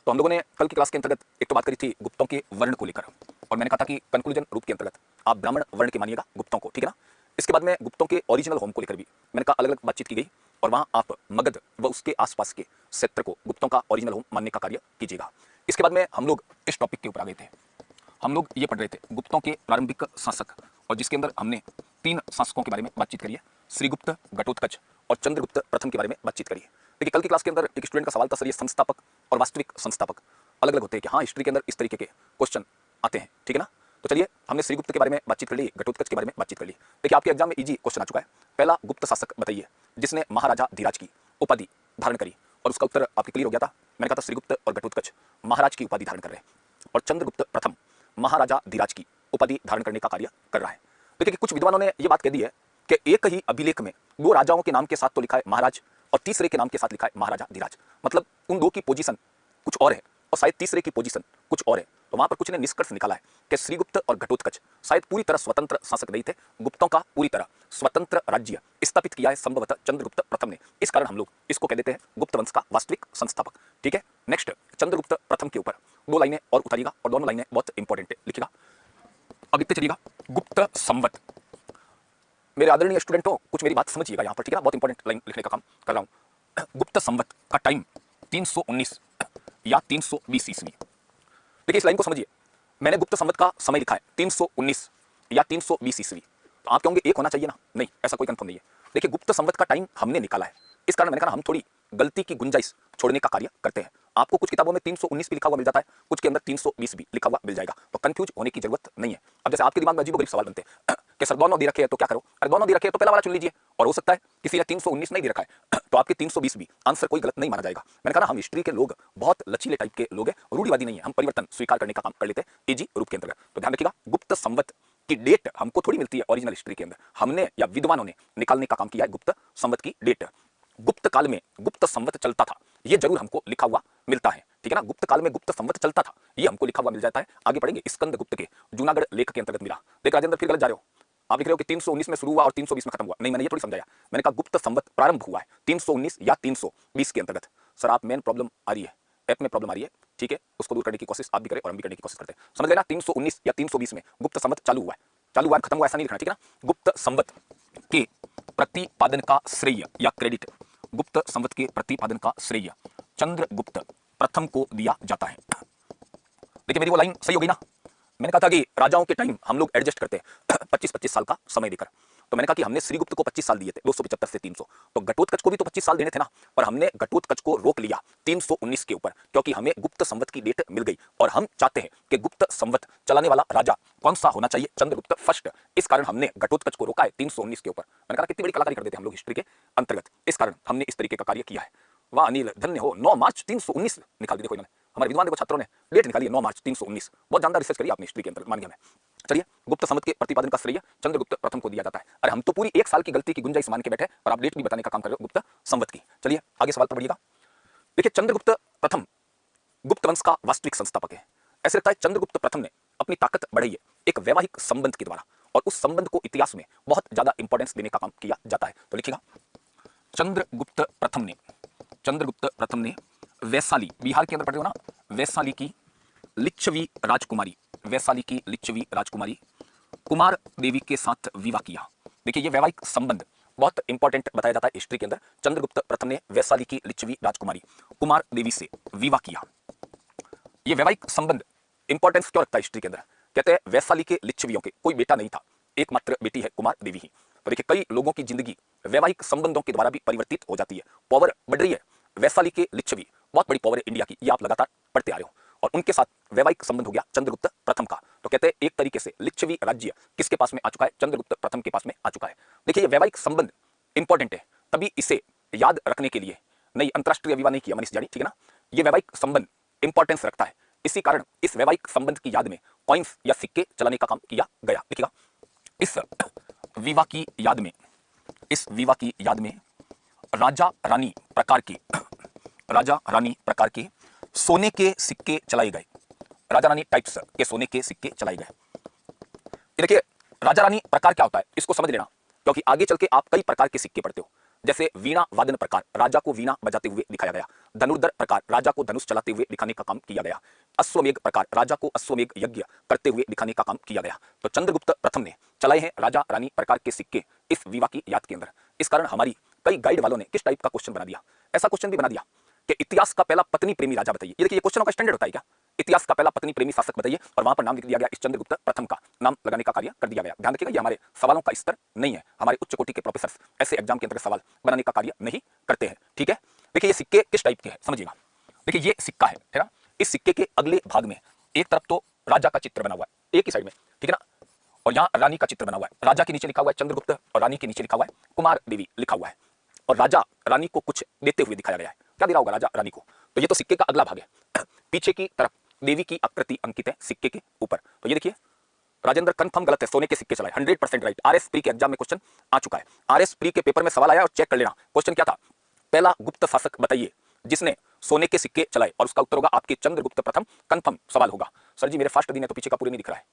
तो हम लोगों ने कल की क्लास के अंतर्गत एक तो बात करी थी गुप्तों के वर्ण को लेकर, और मैंने कहा था कि कंक्लूजन रूप के अंतर्गत आप ब्राह्मण वर्ण के मानिएगा गुप्तों को, ठीक है ना। इसके बाद में गुप्तों के ओरिजिनल होम को लेकर भी मैंने कहा अलग अलग बातचीत की गई, और वहां आप मगध व उसके आसपास के क्षेत्र को गुप्तों का ओरिजिनल होम मानने का कार्य कीजिएगा। इसके बाद में हम लोग इस टॉपिक के ऊपर आ गए थे। हम लोग ये पढ़ रहे थे गुप्तों के प्रारंभिक शासक, और जिसके अंदर हमने 3 शासकों के बारे में बातचीत करी है, श्रीगुप्त, घटोत्कच और चंद्रगुप्त प्रथम के बारे में बातचीत करी है। देखिए कल की क्लास के अंदर एक स्टूडेंट का सवाल था, सर ये संस्थापक और वास्तविक संस्थापक अलग अलग होते हैं कि हाँ, हिस्ट्री के अंदर इस तरीके के क्वेश्चन आते हैं, ठीक है ना। तो चलिए हमने श्रीगुप्त के बारे में बातचीत कर ली, घटोत्कच के बारे में बातचीत कर ली। देखिए आपके एग्जाम में इजी क्वेश्चन आ चुका है। पहला गुप्त शासक बताइए जिसने महाराजा धीराज की उपाधि धारण करी, और उसका उत्तर आपके क्लियर हो गया था। मैंने कहा था श्रीगुप्त और घटोत्कच महाराज की उपाधि धारण कर रहे हैं, और चंद्रगुप्त प्रथम महाराजा धीराज की उपाधि धारण करने का कार्य कर रहा है। देखिए कुछ विद्वानों ने यह बात कह दी है कि एक ही अभिलेख में 2 राजाओं के नाम के साथ तो लिखा है महाराज, और तीसरे के नाम के साथ लिखा है महाराजा धीराज, मतलब उन 2 की पोजीशन कुछ और है और शायद तीसरे की पोजीशन कुछ और है। तो वहां पर कुछ ने निष्कर्ष निकाला है कि श्रीगुप्त और घटोत्कच शायद पूरी तरह स्वतंत्र शासक नहीं थे, गुप्तों का पूरी तरह स्वतंत्र राज्य स्थापित किया है संभवतः चंद्रगुप्त प्रथम ने। इस कारण हम लोग इसको कह देते हैं गुप्त वंश का वास्तविक संस्थापक, ठीक है। नेक्स्ट चंद्रगुप्त प्रथम के ऊपर 2 लाइनें और उतारिएगा, और दोनों लाइनें बहुत इंपॉर्टेंट है, लिखिएगा। अब लिखते चलिएगा गुप्त संवत। मेरे आदरणीय स्टूडेंट हो, कुछ मेरी बात समझिएगा यहाँ पर, ठीक है ना, बहुत इंपॉर्टेंट लाइन लिखने का काम कर रहा हूँ। गुप्त संवत का टाइम 319 या 320 ईस्वी। देखिए इस लाइन को समझिए, मैंने गुप्त संवत का समय लिखा है 319 या 320 ईस्वी, तो आप कहोगे एक होना चाहिए ना, नहीं ऐसा कोई कंफर्म नहीं है। देखिए गुप्त संवत का टाइम हमने निकाला है, इस कारण मैंने कहा हम थोड़ी गलती की गुंजाइश छोड़ने का कार्य करते हैं। आपको कुछ किताबों में 319 भी लिखा हुआ मिल जाता है, कुछ के अंदर 320 भी लिखा हुआ मिल जाएगा, तो कंफ्यूज होने की जरूरत नहीं है। अब जैसे आपके दिमाग में अजीब-गरीब सवाल बनते हैं कि सर दोनों दे रखे हैं तो क्या करो, अरे दोनों दे रखे हैं तो पहला वाला चुन लीजिए, और हो सकता है किसी ने 319 नहीं दे रखा है तो आपके 320 भी आंसर कोई गलत नहीं माना जाएगा। मैंने कहा हम हिस्ट्री के लोग बहुत लचीले टाइप के लोग हैं, रूढ़िवादी नहीं है, हम परिवर्तन स्वीकार करने का काम कर लेते हैं इजी रूप के अंतर्गत। तो ध्यान रखिएगा गुप्त संवत की डेट हमको थोड़ी मिलती है ओरिजिनल हिस्ट्री के अंदर, हमने या विद्वानों ने निकालने का काम किया है गुप्त संवत की डेट। गुप्त काल में गुप्त संवत चलता था, ये जरूर हमको लिखा हुआ मिलता है, ठीक है ना। गुप्त काल में गुप्त संवत चलता था, ये हमको लिखा हुआ मिल जाता है। आगे पढ़ेंगे स्कंद गुप्त के जूनागढ़ लेख के अंतर्गत मिला। देख राजेंद्र फिर गलत जा रहे हो, आप लिख रहे हो कि 319 में शुरू हुआ और 320 में खत्म हुआ, नहीं मैंने ये थोड़ी समझाया। मैंने कहा गुप्त संवत प्रारंभ हुआ है 319 या 320 के अंतर्गत। सर आप मेन प्रॉब्लम आ रही है, ऐप में प्रॉब्लम आ रही है, ठीक है, उसको दूर करने की कोशिश आप भी करें और हम भी करने की कोशिश करते हैं। समझ लेना 319 या 320 में गुप्त संवत चालू हुआ है, चालू हुआ खत्म हुआ ऐसा नहीं लिखना, ठीक है ना। गुप्त संवत के प्रतिपादन का श्रेय या क्रेडिट, गुप्त संवत के प्रतिपादन का श्रेय चंद्रगुप्त प्रथम को दिया जाता है। देखिए मेरी वो लाइन सही हो गई ना, मैंने कहा था कि राजाओं के टाइम हम लोग एडजस्ट करते हैं 25-25 साल का समय देकर, तो मैंने कहा कि हमने श्रीगुप्त को 25 साल दिए थे 275 से 300, तो घटोत्कच को भी तो 25 साल देने थे ना, पर हमने घटोत्कच को रोक लिया 319 के ऊपर, क्योंकि हमें गुप्त संवत की डेट मिल गई और हम चाहते हैं कि गुप्त संवत चलाने वाला राजा कौन सा होना चाहिए, चंद्रगुप्त फर्स्ट। इस कारण हमने घटोत्कच को रोका है 319 के ऊपर। मैंने कहा कितनी बड़ी कलाकारी कर देते हम लोग हिस्ट्री के अंतर्गत, इस कारण हमने इस तरीके का कार्य किया है। वाह अनिल धन्य हो, 9 मार्च 319 निकाल दी देखो इन्होंने, हमारे विद्वान देखो छात्रों ने डेट निकाली है 9 मार्च 319, बहुत जानदार रिसर्च करी आपने हिस्ट्री के अंतर्गत, मान गया मैं। चलिए गुप्त संवत के प्रतिपादन का श्रेय चंद्रगुप्त प्रथम को दिया जाता है। अरे हम तो पूरी 1 साल की गलती की गुंजाइश मान के बैठे और आप डेट भी बताने का काम कर रहे हो गुप्त संवत की। चलिए आगे सवाल पर बढ़िएगा। देखिए चंद्रगुप्त प्रथम गुप्त वंश का वास्तविक संस्थापक है। ऐसे लगता है चंद्रगुप्त प्रथम ने अपनी ताकत बढ़ाई है एक वैवाहिक संबंध के द्वारा, और उस संबंध को इतिहास में बहुत ज्यादा इंपॉर्टेंस देने का काम किया जाता है। तो लिखिएगा चंद्रगुप्त प्रथम ने वैशाली, बिहार के अंदर पढ़े हो ना, वैशाली की लिच्छवी राजकुमारी कुमार देवी के साथ विवाह किया। देखिए ये वैवाहिक संबंध बहुत इंपॉर्टेंट बताया जाता है हिस्ट्री के अंदर। चंद्रगुप्त प्रथम ने वैशाली की लिच्छवी राजकुमारी कुमार देवी से विवाह किया। ये वैवाहिक संबंध इंपॉर्टेंस क्यों रखता है हिस्ट्री के अंदर, कहते हैं वैशाली के लिच्छवियों के कोई बेटा नहीं था, एकमात्र बेटी है कुमार देवी ही। तो देखिए कई लोगों की जिंदगी वैवाहिक संबंधों के द्वारा भी परिवर्तित हो जाती है, पावर बढ़ रही है। वैशाली के लिच्छवी बहुत बड़ी पावर है इंडिया की, ये आप लगातार पढ़ते आ रहे हो, और उनके साथ वैवाहिक संबंध हो गया चंद्रगुप्त प्रथम का। तो कहते हैं एक तरीके से लिच्छवी राज्य किसके पास में आ चुका है, चंद्रगुप्त प्रथम के पास में आ चुका है। देखिए ये वैवाहिक संबंध इंपॉर्टेंट है, तभी इसे याद रखने के लिए नई अंतरराष्ट्रीय विवाह नहीं किया मनीष जानी, ठीक है ना। ये वैवाहिक संबंध इंपॉर्टेंस रखता है, इसी कारण इस वैवाहिक संबंध की याद में कॉइन्स या सिक्के चलाने का काम किया गया। देखिएगा इस विवाह की याद में राजा रानी प्रकार के सोने के सिक्के चलाए गए, राजा रानी टाइप्स के सोने के सिक्के चलाए गए। देखिए राजा रानी प्रकार क्या होता है इसको समझ लेना, क्योंकि आगे चल के आप कई प्रकार के सिक्के पढ़ते हो। जैसे वीणा वादन प्रकार, राजा को वीणा बजाते हुए दिखाया गया। धनुर्धर प्रकार, राजा को धनुष चलाते हुए दिखाने का काम किया गया। अश्वमेघ प्रकार, राजा को अश्वमेघ यज्ञ करते हुए दिखाने का काम किया गया। तो चंद्रगुप्त प्रथम ने चलाए हैं राजा रानी प्रकार के सिक्के इस विवाह की याद के अंदर। इस कारण हमारी कई गाइड वालों ने किस टाइप का क्वेश्चन बना दिया, ऐसा क्वेश्चन भी बना दिया कि इतिहास का पहला पत्नी प्रेमी राजा बताइए। ये देखिए, ये क्वेश्चनों का स्टैंडर्ड होता है क्या, इतिहास का पहला पत्नी प्रेमी शासक बताइए, और वहां पर नाम लिख दिया गया इस चंद्रगुप्त प्रथम का नाम लगाने का कार्य कर दिया गया। ध्यान रखिएगा, ये हमारे सवालों का स्तर नहीं है, हमारे उच्च कोटि के प्रोफेसर ऐसे एग्जाम के अंतर्गत सवाल बनाने का कार्य नहीं करते हैं। ठीक है, देखिए ये सिक्के किस टाइप के हैं समझिएगा। देखिए ये सिक्का है ना, इस सिक्के के अगले भाग में एक तरफ तो राजा का चित्र बना हुआ है एक ही साइड में, ठीक है ना, और यहाँ रानी का चित्र बना हुआ है। राजा के नीचे लिखा हुआ है चंद्रगुप्त और रानी के नीचे लिखा हुआ है कुमार देवी लिखा हुआ है, और राजा रानी को कुछ देते हुए दिखाया गया है। क्या दे रहा होगा राजा रानी को, तो ये तो सिक्के का अगला भाग है। पीछे की तरफ देवी की आकृति अंकित है सिक्के के ऊपर। तो ये देखिए राजेंद्र कंफर्म गलत है, सोने के सिक्के चलाए 100% राइट। आरएस प्री के एग्जाम में क्वेश्चन आ चुका है, आरएस प्री के पेपर में सवाल आया और चेक कर लेना। क्वेश्चन क्या था, पहला गुप्त शासक बताइए जिसने सोने के सिक्के चलाए, और उसका उत्तर होगा आपके चंद्रगुप्त प्रथम। कंफर्म सवाल होगा। सर जी मेरे फास्ट दिन है तो पीछे का पूरे नहीं दिख रहा है,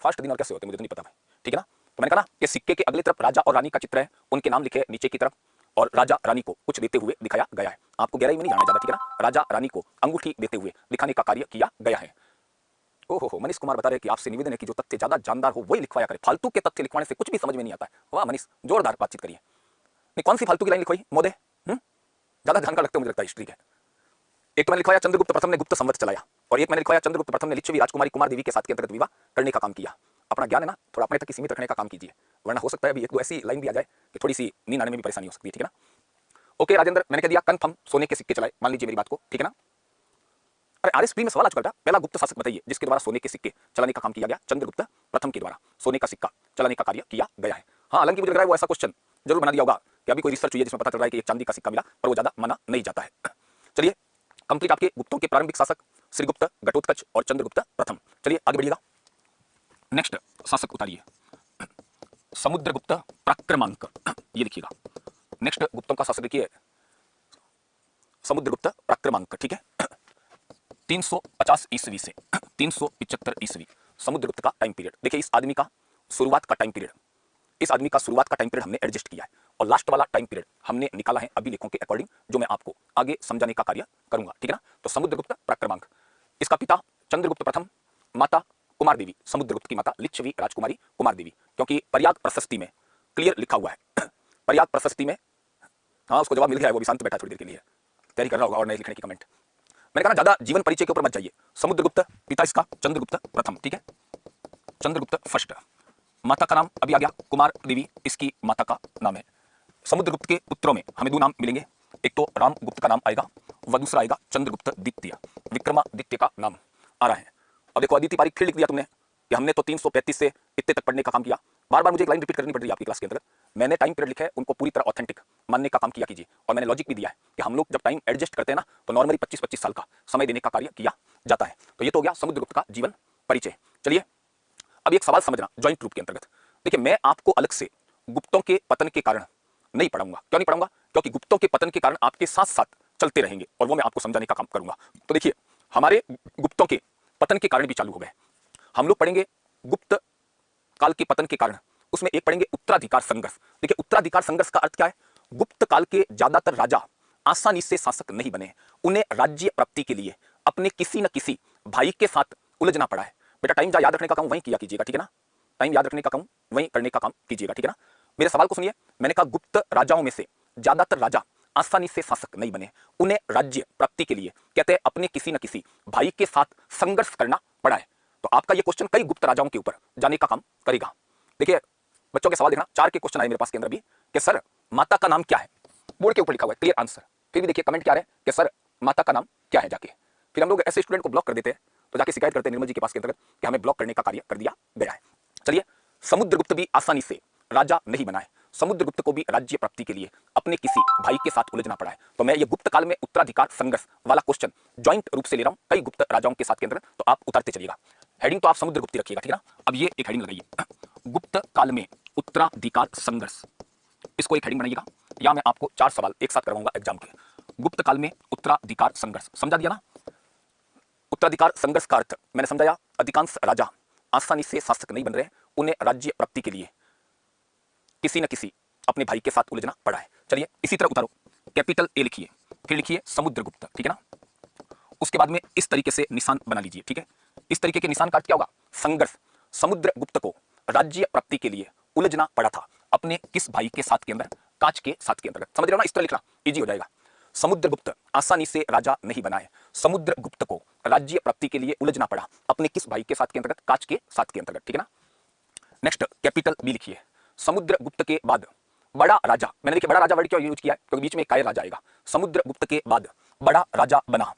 फास्ट दिन और कैसे होते मुझे तो नहीं पता भाई, ठीक है ना। तो मैंने कहा ना कि सिक्के के अगली तरफ राजा और रानी का चित्र है, उनके नाम लिखे नीचे की तरफ, और राजा रानी को कुछ देते हुए दिखाया गया है। आपको गहराई में नहीं जाना ज्यादा, ठीक है ना। राजा रानी को अंगूठी देते हुए दिखाने का कार्य किया गया है। ओहो, मनीष कुमार बता रहे कि आपसे निवेदन है कि जो तथ्य ज्यादा जानदार हो वही लिखवाया करे, फालतू के तथ्य लिखवाने से कुछ भी समझ में नहीं आता है। वाह मनीष, जोरदार बातचीत करिए। नहीं, कौन सी फालतू की लाइन लिखवाई मोदे, ज्यादा जानकार लगते हो मुझे लगता है हिस्ट्री के। एक तो मैंने लिखवाया चंद्रगुप्त प्रथम ने गुप्त संवत चलाया, और एक मैंने लिखवाया चंद्रगुप्त प्रथम ने लिच्छवी राजकुमारी कुमार देवी के साथ के अंतर्गत विवाह करने का काम किया। अपना ज्ञान है ना, थोड़ा अपने तक ही सीमित रखने का काम कीजिए, वरना हो सकता है अभी एक दो ऐसी लाइन भी आ जाए कि थोड़ी सी नींद आने में भी परेशानी हो सकती है, ठीक है ना। ओके राजेंद्र, मैंने कह दिया कंफर्म सोने के सिक्के चलाए, मान लीजिए मेरी बात को, ठीक है ना। अरे आरएसपी में सवाल आ चुका था, पहला गुप्त शासक बताइए जिसके द्वारा सोने के सिक्के चलाने का काम किया गया। चंद्रगुप्त प्रथम के द्वारा सोने का सिक्का चलाने का कार्य किया गया है। हाँ, हालांकि मुझे लग रहा है वो ऐसा क्वेश्चन जरूर बना दिया होगा कि अभी कोई रिसर्च हुई है जिसमें पता चल रहा है कि एक चांदी का सिक्का मिला, पर वो ज्यादा माना नहीं जाता है। चलिए कंप्लीट आपके गुप्तों के प्रारंभिक शासक श्रीगुप्त, घटोत्कच और चंद्रगुप्त प्रथम। चलिए आगे बढ़िएगा। नेक्स्ट शासक उतारिए, समुद्रगुप्त प्राक्रमांक, ये लिखिएगा। नेक्स्ट गुप्तों का शासक देखिए समुद्रगुप्त प्राक्रमांक, ठीक है। 350 ईस्वी से 375 ईस्वी समुद्रगुप्त का टाइम पीरियड। देखिए इस आदमी का शुरुआत का टाइम पीरियड, इस आदमी का शुरुआत का टाइम पीरियड हमने एडजस्ट किया है, और लास्ट वाला टाइम पीरियड हमने निकाला है अभिलेखों के अकॉर्डिंग, जो मैं आपको आगे समझाने का कार्य करूंगा, ठीक है ना। तो समुद्रगुप्त प्राक्रमांक, इसका पिता चंद्रगुप्त प्रथम, माता कुमार देवी, समुद्रगुप्त की माता लिच्छवी राजकुमारी कुमार देवी, क्योंकि प्रयाग प्रशस्ति में क्लियर लिखा हुआ है। प्रयाग प्रशस्ति में, हाँ उसको जवाब मिल गया है, वो भी शांत बैठा थोड़ी देर के लिए, तैयारी कर रहा होगा और नहीं लिखने की कमेंट। मैंने कहा ना ज्यादा जीवन परिचय के ऊपर मत जाइए। समुद्रगुप्त पिता इसका चंद्रगुप्त प्रथम, ठीक है, चंद्रगुप्त फर्स्ट। माता का नाम अभी आ गया कुमार देवी, इसकी माता का नाम है। समुद्रगुप्त के पुत्रों में हमें दो नाम मिलेंगे, एक तो रामगुप्त का नाम आएगा, व दूसरा आएगा चंद्रगुप्त द्वितीय। विक्रमादित्य का नाम आ रहा है। और देखो अदिति पारिक फिर लिख दिया तुमने कि हमने तो 335 से इतने तक पढ़ने का काम किया। बार बार मुझे एक लाइन रिपीट करनी पड़ रही है आपकी क्लास के अंदर। मैंने टाइम पीरियड लिखा है, उनको पूरी तरह ऑथेंटिक मानने का काम किया कीजिए, और मैंने लॉजिक भी दिया है कि हम लोग जब टाइम एडजस्ट करते हैं ना, तो नॉर्मली 25-25 साल का समय देने का कार्य किया जाता है। तो ये तो हो गया समुद्रगुप्त का जीवन परिचय। चलिए अब एक सवाल समझना ज्वाइंट रूप के अंतर्गत। देखिए मैं आपको अलग से गुप्तों के पतन के कारण नहीं पढ़ाऊंगा। क्यों नहीं पढ़ाऊंगा, क्योंकि गुप्तों के पतन के कारण आपके साथ साथ चलते रहेंगे, और वो मैं आपको समझाने का काम करूंगा। तो देखिए हमारे गुप्तों के पतन के कारण भी चालू हो गए। हम लोग पढ़ेंगे गुप्त काल के पतन के कारण, उसमें एक पढ़ेंगे उत्तराधिकार संघर्ष। देखिए उत्तराधिकार संघर्ष का अर्थ क्या है, गुप्त काल के ज्यादातर राजा आसानी से शासक नहीं बने, उन्हें राज्य प्राप्ति के लिए अपने किसी न किसी भाई के साथ उलझना पड़ा है। बेटा टाइम याद रखने का काम वहीं किया कीजिएगा, ठीक है ना, टाइम याद रखने का काम वहीं करने का काम कीजिएगा, ठीक है ना। मेरे सवाल को सुनिए, मैंने कहा गुप्त राजाओं में से ज्यादातर राजा आसानी से शासक नहीं बने, उन्हें राज्य प्राप्ति के लिए कहते हैं अपने किसी न किसी भाई के साथ संघर्ष करना पड़ा है। तो आपका ये क्वेश्चन कई गुप्त राजाओं के ऊपर जाने का काम करेगा। देखिए बच्चों के सवाल देखना, 4 के क्वेश्चन आए मेरे पास के अंदर भी कि सर माता का नाम क्या है, बोर्ड के ऊपर लिखा हुआ है क्लियर आंसर, फिर भी देखिए कमेंट क्या है कि सर माता का नाम क्या है। जाके फिर हम लोग ऐसे स्टूडेंट को ब्लॉक कर देते हैं, तो जाके शिकायत करते हैं निर्मल जी के पास के अंतर्गत कि हमें ब्लॉक करने का कार्य कर दिया गया है। चलिए समुद्रगुप्त भी आसानी से राजा नहीं बना है, समुद्रगुप्त को भी राज्य प्राप्ति के लिए अपने किसी भाई के साथ उलझना पड़ा है। तो मैं ये गुप्त काल में उत्तराधिकार संघर्ष वाला क्वेश्चन ज्वाइंट रूप से ले रहा हूं कई गुप्त राजाओं के साथ के अंदर, तो आप उतारते चलिएगा। हेडिंग तो आप समुद्रगुप्त ही रखिएगा, ठीक है ना। अब ये एक हेडिंग लगाइए, गुप्त काल में उत्तराधिकार संघर्ष, इसको एक हेडिंग बनाइएगा, या मैं आपको 4 सवाल एक साथ करवाऊंगा एग्जाम के। गुप्त काल में उत्तराधिकार संघर्ष, समझा दिया ना। उत्तराधिकार संघर्ष का अर्थ मैंने समझाया, अधिकांश राजा आसानी से शासक नहीं बन रहे, उन्हें राज्य प्राप्ति के लिए किसी न किसी अपने भाई के साथ उलझना पड़ा है। चलिए इसी तरह उतारो, कैपिटल ए लिखिए, फिर लिखिए समुद्रगुप्त, ठीक है ना। उसके बाद में इस तरीके से निशान बना लीजिए, ठीक है। इस तरीके के निशान काट क्या होगा, संघर्ष। समुद्रगुप्त को राज्य प्राप्ति के लिए उलझना पड़ा था अपने किस भाई के साथ के अंदर, काच के साथ के अंतर्गत। समझ रहे हो ना, इस तरह लिखना इजी हो जाएगा। समुद्रगुप्त आसानी से राजा नहीं बना है, समुद्रगुप्त को राज्य प्राप्ति के लिए उलझना पड़ा अपने किस भाई के साथ के अंतर्गत, काच के साथ के अंतर्गत, ठीक है ना। नेक्स्ट कैपिटल बी लिखिए, समुद्रगुप्त के बाद बड़ा राजा, मैंने देखिए बड़ा राजा वर्ड क्यों यूज किया है, क्योंकि बीच में कायर राजा आएगा। समुद्रगुप्त के बाद बड़ा राजा बना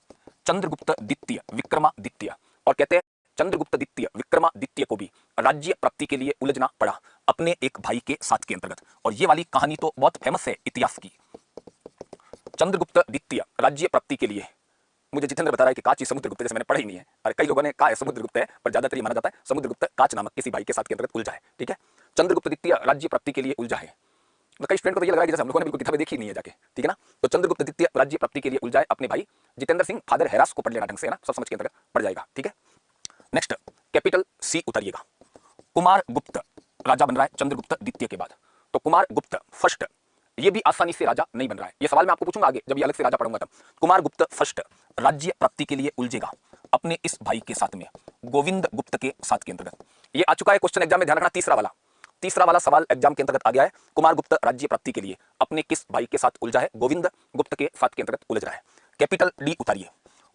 चंद्रगुप्त द्वितीय विक्रमादित्य, और कहते हैं चंद्रगुप्त द्वितीय विक्रमादित्य को भी राज्य प्राप्ति के लिए उलझना पड़ा अपने एक भाई के साथ के अंतर्गत। और ये वाली कहानी तो बहुत फेमस है इतिहास की। चंद्रगुप्त द्वितीय राज्य प्राप्ति के लिए, मुझे जितेंद्र बता रहा है कि काच ही समुद्रगुप्त, जैसे मैंने पढ़ा ही नहीं है, और कई लोगों ने कहा है समुद्रगुप्त है, पर ज्यादातर ये माना जाता है समुद्रगुप्त काच नामक किसी भाई के साथ के अंतर्गत उलझा है, ठीक है। चंद्रगुप्त द्वितीय राज्य प्राप्ति के लिए उलझा है, तो कई स्टूडेंट को तो ये लग रहा है कि जैसे हम लोगों ने बिल्कुल किताबें देखी नहीं है जाके, ठीक है ना। तो चंद्रगुप्त द्वितीय राज्य प्राप्ति के लिए उलझा है अपने भाई जितेंद्र सिंह, फादर हैरास को पढ़ लेना ढंग से, है ना, सब समझ के अंतर्गत पड़ जाएगा, ठीक है। नेक्स्ट कैपिटल सी उतारिएगा, कुमार गुप्त राजा बन रहा है चंद्रगुप्त द्वितीय के बाद। तो कुमार गुप्त फर्स्ट, ये भी आसानी से राजा नहीं बन रहा है, ये सवाल मैं आपको पूछूंगा आगे जब ये अलग से राजा पढ़ूंगा तब। कुमार गुप्त फर्स्ट राज्य प्राप्ति के लिए उलझेगा अपने इस भाई के साथ में, गोविंद गुप्त के साथ के अंतर्गत। ये आ चुका है क्वेश्चन एग्जाम में, ध्यान रखना, तीसरा वाला सवाल एग्जाम के अंतर्गत आ गया है। कुमार गुप्त राज्य प्राप्ति के लिए अपने किस भाई के साथ उलझा है, गोविंद गुप्त के साथ के अंतर्गत उलझ रहा है। कैपिटल डी उतारिए,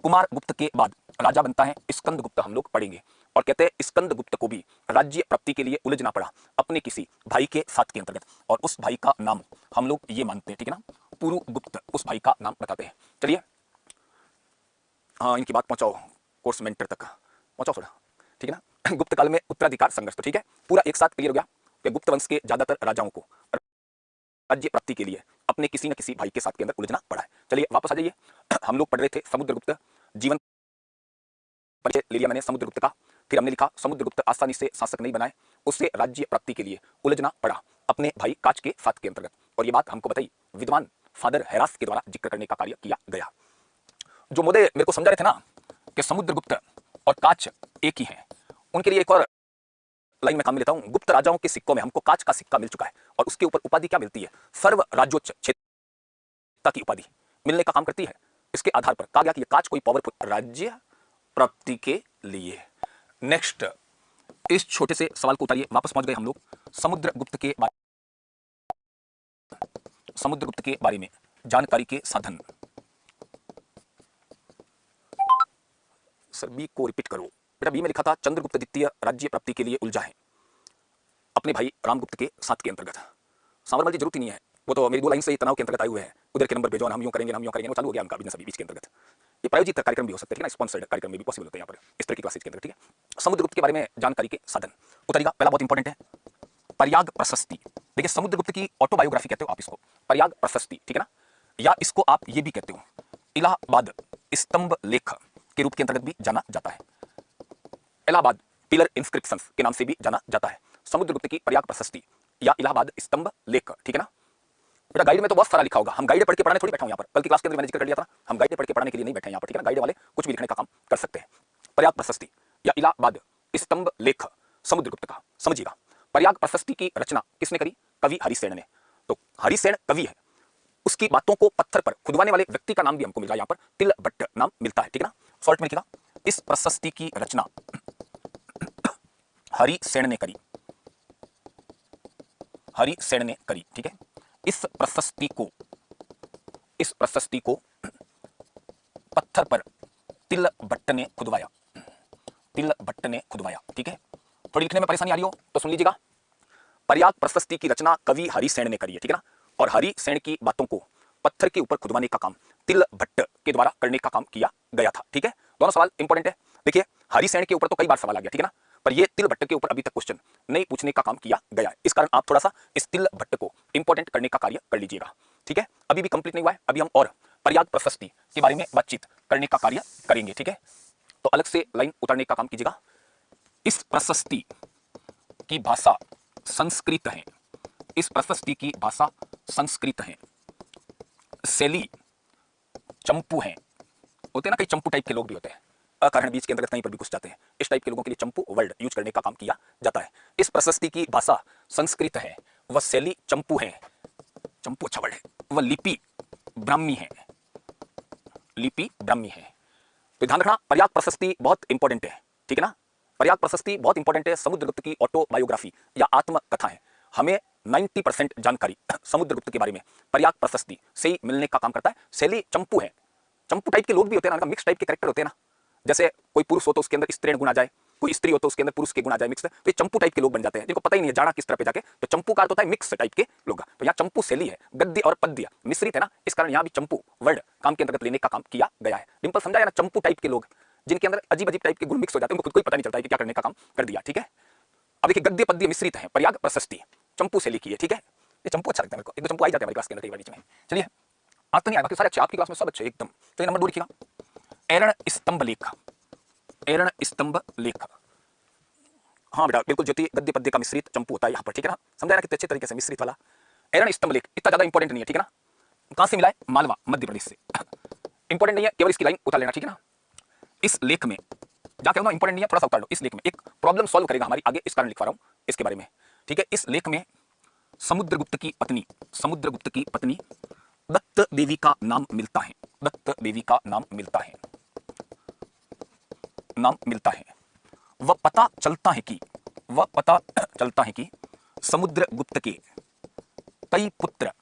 कुमार गुप्त के बाद राजा बनता है स्कंद गुप्त, हम लोग पढ़ेंगे, और कहते हैं स्कंद गुप्त को भी राज्य प्राप्ति के लिए उलझना पड़ा अपने किसी भाई के साथ के अंतर्गत, और उस भाई का नाम हम लोग ये मानते हैं, ठीक है ना, पुरु गुप्त, उस भाई का नाम बताते हैं। चलिए हाँ, इनकी बात पहुंचाओ कोर्स मेंटर तक, पहुंचाओ थोड़ा, ठीक है ना। गुप्त काल में उत्तराधिकार संघर्ष, तो ठीक है, पूरा एक साथ क्लियर हो गया कि गुप्त वंश के ज्यादातर राजाओं को राज्य प्राप्ति के लिए अपने किसी न किसी भाई के साथ के अंदर उलझना पड़ा है। चलिए वापस आ जाइए, हम लोग पढ़ रहे थे समुद्रगुप्त जीवन परिचय ले लिया मैंने समुद्रगुप्त का, फिर हमने लिखा समुद्रगुप्त आसानी से शासक नहीं बनाए, उससे राज्य प्राप्ति के लिए उलझना पड़ा अपने भाई काच के साथ के अंतर्गत, और ये बात हमको बताई विद्वान फादर हैरास के द्वारा जिक्र करने का कार्य किया गया। जो मुद्दे मेरे को समझा रहे थे ना कि समुद्रगुप्त और काच एक ही है, उनके लिए एक और लाइन में काम लेता हूं। गुप्त राजाओं के सिक्कों में हमको काच का सिक्का मिल चुका है, और उसके ऊपर उपाधि क्या मिलती है, सर्व राज्योच्च क्षेत्र की उपाधि मिलने का काम करती है। इसके आधार पर कहा गया कि ये काच कोई पावरफुल राज्य प्राप्ति के लिए। नेक्स्ट, इस छोटे से सवाल को उतारिए, वापस पहुंच गए हम लोग समुद्रगुप्त के बारे में जानकारी के साधन। सर बी को रिपीट करो बेटा, बी में लिखा था चंद्रगुप्त द्वितीय राज्य प्राप्ति के लिए उलझा है अपने भाई रामगुप्त के साथ के अंतर्गत। सावरमल जी जरूरत ही नहीं है, वो तो मेरी 2 लाइन से ही तनाव के अंतर्गत आए हुए हैं, उधर के नंबर भेजो, हम यूं करेंगे वो चालू हो गया उनका बिजनेस अभी बीच के अंतर्गत। ये प्रायोजित कार्यक्रम भी हो सकते हैं, स्पॉन्सर्ड कार्यक्रम में भी पॉसिबल होते हैं यहाँ पर इस तरह की क्लासेज के अंदर, ठीक है। समुद्रगुप्त के बारे में जानकारी के साधन उतारिएगा, पहला बहुत इंपॉर्टेंट है पर्याग प्रशस्ति। देखिए समुद्रगुप्त की ऑटोबायोग्राफी कहते हो आप इसको, पर्याग प्रशस्ति, ठीक है ना, या इसको आप ये भी कहते हो इलाहाबाद स्तंभ लेख के रूप के अंतर्गत भी जाना जाता है, इलाहाबाद पिलर इंस्क्रिप्शंस के नाम से भी जाना जाता है। समुद्रगुप्त की पर्याग प्रशस्ति या इलाहाबाद स्तंभ लेख, ठीक है ना। बेटा गाइड में तो बहुत सारा लिखा होगा, हम गाइड पढ़ के पढ़ाने थोड़ी बैठा हूं यहाँ पर, कल की क्लास के अंदर मैंने जिक्र कर लिया था, हम गाइड पढ़ के पढ़ाने के लिए नहीं बैठे यहाँ पर, ठीक है ना। गाइड वाले कुछ भी लिखने का काम कर सकते हैं। पर्याग प्रशस्ति या इलाहाबाद स्तंभ लेख समुद्रगुप्त का, समझिएगा। पर्याग प्रशस्ति की रचना किसने करी, कवि हरिसेन ने। तो हरिसेन कवि है, उसकी बातों को पत्थर पर खुदवाने वाले व्यक्ति का नाम भी हमको मिल रहा है यहाँ पर, तिलभट्ट नाम मिलता है, ठीक है ना। शॉर्ट में लिखा, इस प्रशस्ति की रचना हरिसेन ने करी, हरिसेन ने करी, ठीक है। इस प्रशस्ति को पत्थर पर तिलभट्ट ने खुदवाया, तिलभट्ट ने खुदवाया, ठीक है। थोड़ी लिखने में परेशानी आ रही हो तो सुन लीजिएगा। पर्याग प्रशस्ति की रचना कवि हरिसेन ने करी है, ठीक है ना, और हरिसेन की बातों को पत्थर के ऊपर खुदवाने का काम तिलभट्ट के द्वारा करने का काम किया गया था, ठीक है। दोनों सवाल इंपॉर्टेंट है। देखिए हरिसेन के ऊपर तो कई बार सवाल आ गया, ठीक है ना, पर ये तिलभट्ट के ऊपर अभी तक क्वेश्चन नहीं पूछने का काम किया गया है, इस कारण आप थोड़ा सा इस तिलभट्ट को इंपॉर्टेंट करने का कार्य कर लीजिएगा, ठीक है। अभी भी कंप्लीट नहीं हुआ है, अभी हम और पर्याग प्रशस्ति के बारे में बातचीत करने का कार्य करेंगे, ठीक है। तो अलग से लाइन उतारने का काम कीजिएगा। इस प्रशस्ति की भाषा संस्कृत है, इस प्रशस्ति की भाषा संस्कृत है, शैली चंपू है, होते हैं ना कई चंपू टाइप के लोग भी होते हैं, अकारण बीच के अंदर कहीं पर भी घुस जाते हैं, इस टाइप के लोगों के लिए चंपू वर्ड यूज करने का काम किया जाता है। इस प्रशस्ति की भाषा संस्कृत है, वह शैली चंपू है, चंपू अच्छा वर्ड है, वह लिपि ब्राह्मी है, लिपि ब्राह्मी है। तो ध्यान रखना पर्याप्त प्रशस्ति बहुत इंपॉर्टेंट है, ठीक है ना। पर्याप्त प्रशस्ति बहुत इंपॉर्टेंट है। समुद्रगुप्त की ऑटोबायोग्राफी या आत्मकथा है। हमें 90% जानकारी समुद्रगुप्त के बारे में पर्याप्त प्रशस्ति से ही मिलने का काम करता है। शैली चंपू है। चंपू टाइप के लोग भी होते हैं ना, मिक्स टाइप के कैरेक्टर होते हैं ना। जैसे कोई पुरुष हो तो उसके अंदर स्त्रीण गुण आ जाए, कोई स्त्री हो तो उसके अंदर पुरुष के गुण आ जाए, मिक्स। तो ये चंपू टाइप के लोग बन जाते हैं जिनको पता ही नहीं है जाना किस तरह पे जाके। तो चंपू का अर्थ होता है मिक्स टाइप के लोग। तो यहाँ चंपू शैली है, गद्य और पद्य मिश्रित है ना, इस कारण यहाँ भी चंपू वर्ड काम के अंतर्गत लेने का काम किया गया है। डिंपल समझाया ना, चंपू टाइप के लोग जिनके अंदर अजीब अजीब टाइप के गुण मिक्स हो जाते हैं, उनको खुद को ही पता नहीं चलता है कि क्या करने का काम कर दिया, ठीक है। अब देखिए गद्य पद्य मिश्रित है, पर्याप्त प्रशस्ति चंपू शैली की है, ठीक है। ये चंपू अच्छा लगता है मेरे को, एक दो चंपू आ जाते हैं हमारी क्लास के अंदर कई बार बीच में। चलिए आज तो नहीं आया, बाकी सारे अच्छे, आपकी क्लास में सब अच्छे एकदम। तो ये नंबर 2 लिखिएगा, एरण स्तंभ लेख, एरण स्तंभ लेख। हाँ बेटा बिल्कुल, ज्योति गद्य पद्य का मिश्रित चंपू होता है यहाँ पर, ठीक है ना। समझाया ना कितने अच्छे तरीके से मिश्रित वाला। एरण स्तंभ लेख इतना ज्यादा इंपॉर्टेंट नहीं है, ठीक है ना। कहां से मिला है? मालवा मध्य प्रदेश से। इंपॉर्टेंट नहीं है, केवल इसकी लाइन उतार लेना, ठीक है ना। इस लेख में जाके इंपॉर्टेंट नहीं है, थोड़ा सा उतार लो। इस लेख में एक प्रॉब्लम सॉल्व करेगा हमारी आगे, इस कारण लिखवा रहा हूं इसके बारे में, ठीक है। इस लेख में समुद्रगुप्त की पत्नी, समुद्रगुप्त की पत्नी दत्त देवी का नाम मिलता है, दत्त देवी का नाम मिलता है, नाम मिलता है। वह पता चलता है कि, वह पता चलता है कि समुद्रगुप्त के कई पुत्र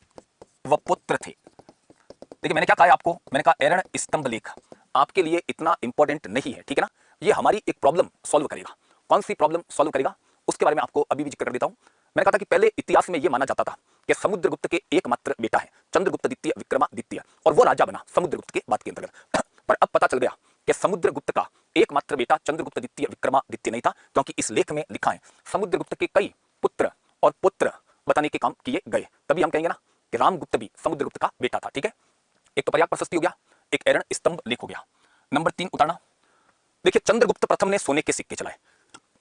व पुत्र थे। देखिए मैंने क्या कहा है आपको, मैंने कहा एरण स्तंभ लेख आपके लिए इतना इंपॉर्टेंट नहीं है, ठीक है ना। ये हमारी एक प्रॉब्लम सॉल्व करेगा। कौन सी प्रॉब्लम सॉल्व करेगा उसके बारे में आपको अभी भी जिक्र कर देता हूं। मैंने कहा था कि पहले इतिहास में यह माना जाता था कि समुद्रगुप्त के एकमात्र बेटा है चंद्रगुप्त द्वितीय विक्रमादित्य, और वो राजा बना समुद्रगुप्त के बाद के अंतर्गत। पर अब पता चल गया कि समुद्रगुप्त का एकमात्र बेटा चंद्रगुप्त द्वितीय विक्रमादित्य नहीं था, क्योंकि इस लेख में लिखा है समुद्रगुप्त के कई पुत्र और पुत्र बताने के काम किए गए। तभी हम कहेंगे ना कि रामगुप्त भी समुद्रगुप्त का बेटा था, ठीक है। एक तो पर्याप्त प्रशस्ति हो गया, एक एरण स्तंभ लेख हो गया। नंबर 3 उतारना। देखिए चंद्रगुप्त प्रथम ने सोने के सिक्के चलाए,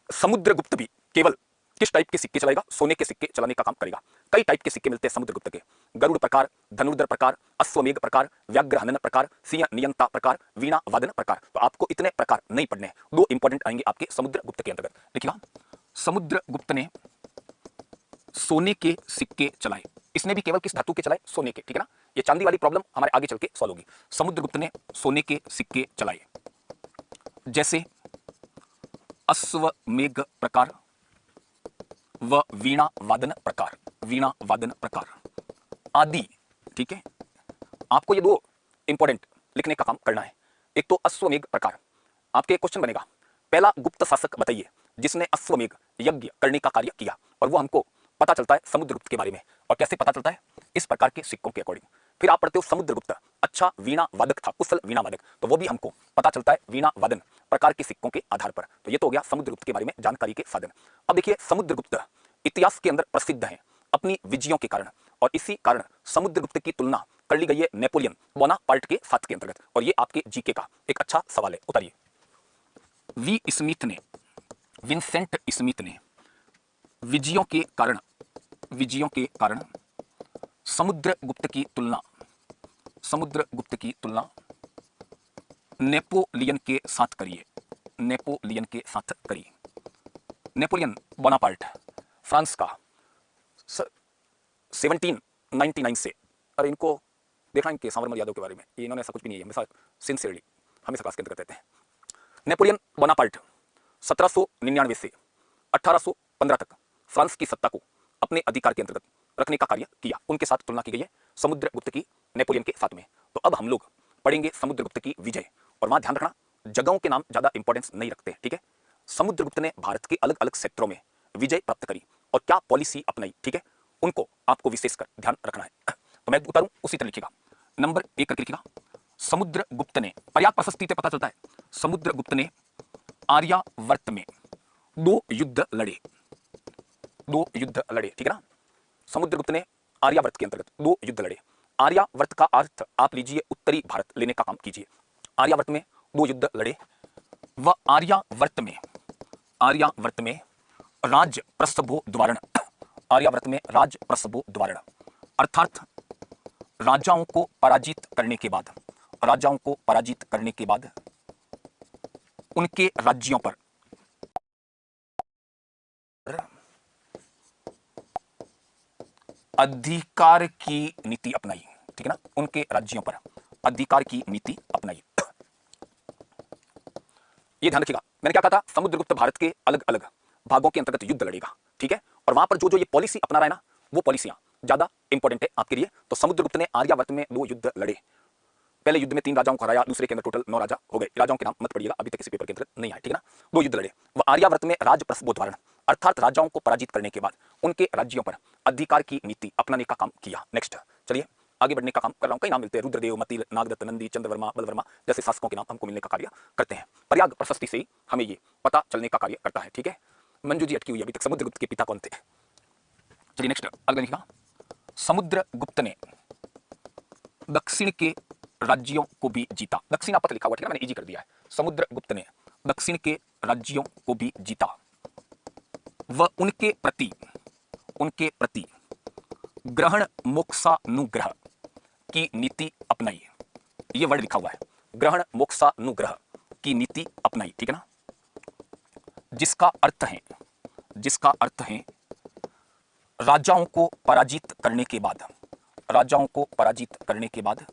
समुद्रगुप्त भी केवल किस टाइप के सिक्के चलाएगा? सोने के सिक्के चलाने का काम करेगा। कई टाइप के सिक्के मिलते हैं समुद्रगुप्त के, गरुड़ प्रकार, धनुर्धर प्रकार, अश्वमेघ प्रकार, व्याघ्र हनन प्रकार, सिंह नियंता प्रकार, वीणा वादन प्रकार। तो आपको इतने प्रकार नहीं पढ़ने हैं, दो इंपॉर्टेंट आएंगे आपके समुद्रगुप्त के अंतर्गत। देखिएगा समुद्रगुप्त ने सोने के सिक्के चलाए, इसने भी केवल किस धातु के चलाए? सोने के, ठीक है ना। ये चांदी वाली प्रॉब्लम हमारे आगे चल के सॉल्व होगी। समुद्रगुप्त ने सोने के सिक्के चलाए, जैसे अश्वमेघ प्रकार व वीणा वादन प्रकार, वीणा वादन प्रकार आदि, ठीक है। आपको ये दो इंपॉर्टेंट लिखने का काम करना है। एक तो अश्वमेघ प्रकार, आपके क्वेश्चन बनेगा पहला गुप्त शासक बताइए जिसने अश्वमेघ यज्ञ करने का कार्य किया, और वो हमको पता चलता है समुद्रगुप्त के बारे में। और कैसे पता चलता है? इस प्रकार के सिक्कों के अकॉर्डिंग। फिर आप पढ़ते हो समुद्रगुप्त अच्छा वीणा वादक था, कुशल वीणा वादक, तो वो भी हमको पता चलता है वीणा वादन प्रकार के सिक्कों के आधार पर। तो ये तो हो गया समुद्रगुप्त के बारे में जानकारी के साधन। अब देखिए समुद्रगुप्त इतिहास के अंदर प्रसिद्ध है अपनी विजयों के कारण, और इसी कारण समुद्रगुप्त की तुलना कर ली गई है नेपोलियन बोनापार्ट के साथ के अंतर्गत। और ये आपके जीके का एक अच्छा सवाल है, उतारिए। वी स्मिथ ने, विंसेंट स्मिथ ने विजयों के कारण, विजयों के कारण समुद्रगुप्त की तुलना, समुद्रगुप्त की तुलना नेपोलियन के साथ करिए, नेपोलियन के साथ करिए। नेपोलियन बोनापार्ट फ्रांस का 1799 से, अरे इनको देखना इनके सावरमल यादव के बारे में, इन्होंने ऐसा कुछ भी नहीं है, हमेशा सिंसियरली हमेशा क्लास के अंतर्गत रहते हैं। नेपोलियन बोनापार्ट 1799 से 1815 तक फ्रांस की सत्ता को अपने अधिकार के अंतर्गत रखने का कार्य किया। उनके साथ तुलना की गई है समुद्रगुप्त की नेपोलियन के साथ में। तो अब हम लोग पढ़ेंगे समुद्रगुप्त की विजय, और वहां ध्यान रखना जगहों के नाम ज्यादा इंपॉर्टेंस नहीं रखते, ठीक है। समुद्रगुप्त ने भारत के अलग अलग क्षेत्रों में विजय प्राप्त करी और क्या पॉलिसी अपनाई, ठीक है, उनको आपको विशेषकर ध्यान रखना है। तो मैं उतारूं उसी तरह लिखिएगा, नंबर 1 करके लिखिएगा। समुद्रगुप्त ने, पर्याप्त प्रशस्ति से पता चलता है, समुद्रगुप्त ने आर्यावर्त में 2 युद्ध लड़े, 2 युद्ध लड़े, ठीक है ना। समुद्रगुप्त ने आर्यावर्त के अंतर्गत 2 युद्ध लड़े। आर्यावर्त का अर्थ आप लीजिए उत्तरी भारत लेने का काम कीजिए। आर्यावर्त में 2 युद्ध लड़े। वह आर्यावर्त में, आर्यावर्त में राज प्रसभोद्वारण, आर्यावर्त में राज प्रसभोद्वारण अर्थात राजाओं को पराजित करने के बाद, राजाओं को पराजित करने के बाद उनके राज्यों पर अधिकार की नीति अपनाई, ठीक है ना, उनके राज्यों पर अधिकार की नीति अपनाई। ये ध्यान रखिएगा, मैंने क्या कहा था, समुद्रगुप्त भारत के अलग अलग भागों के अंतर्गत युद्ध लड़ेगा, ठीक है, और वहां पर जो जो ये पॉलिसी अपना रहा है ना, वो पॉलिसियां ज्यादा इंपॉर्टेंट है आपके लिए। तो समुद्रगुप्त ने आर्यावर्त में 2 युद्ध लड़े। पहले युद्ध में 3 राजाओं को हराया, दूसरे के अंदर टोटल 9 राजा हो गए। राजाओं के नाम मत पढ़िएगा, अभी तक किसी पेपर के अंदर नहीं आए, ठीक है ना। 2 युद्ध लड़े। वह आर्यावर्त में राजप्रसवोद्धारण अर्थात राजाओं को पराजित करने के बाद उनके राज्यों पर अधिकार की नीति अपनाने का काम किया। नेक्स्ट चलिए आगे बढ़ने का काम कर रहा हूं। कई नाम मिलते हैं, रुद्रदेव, मतिल, नागदत्त, नंदी, चंद्रवर्मा, बलवर्मा जैसे शासकों के नाम हमको मिलने का कार्य करते हैं। प्रयाग प्रशस्ति से ही हमें ये पता चलने का कार्य करता है, ठीक है। मंजू जी अटकी हुई अभी तक, समुद्रगुप्त के पिता कौन थे। चलिए नेक्स्ट अगला लिखा, समुद्रगुप्त ने दक्षिण के राज्यों को भी जीता। दक्षिण आपत्ति लिखा हुआ, ठीक है, मैंने इजी कर दिया है। समुद्रगुप्त ने दक्षिण के राज्यों को भी जीता। वह उनके प्रति ग्रहण मोक्षानुग्रह की नीति अपनाई। ये वर्ड लिखा हुआ है, ग्रहण मोक्षानुग्रह की नीति अपनाई, ठीक है ना, जिसका अर्थ है राजाओं को पराजित करने के बाद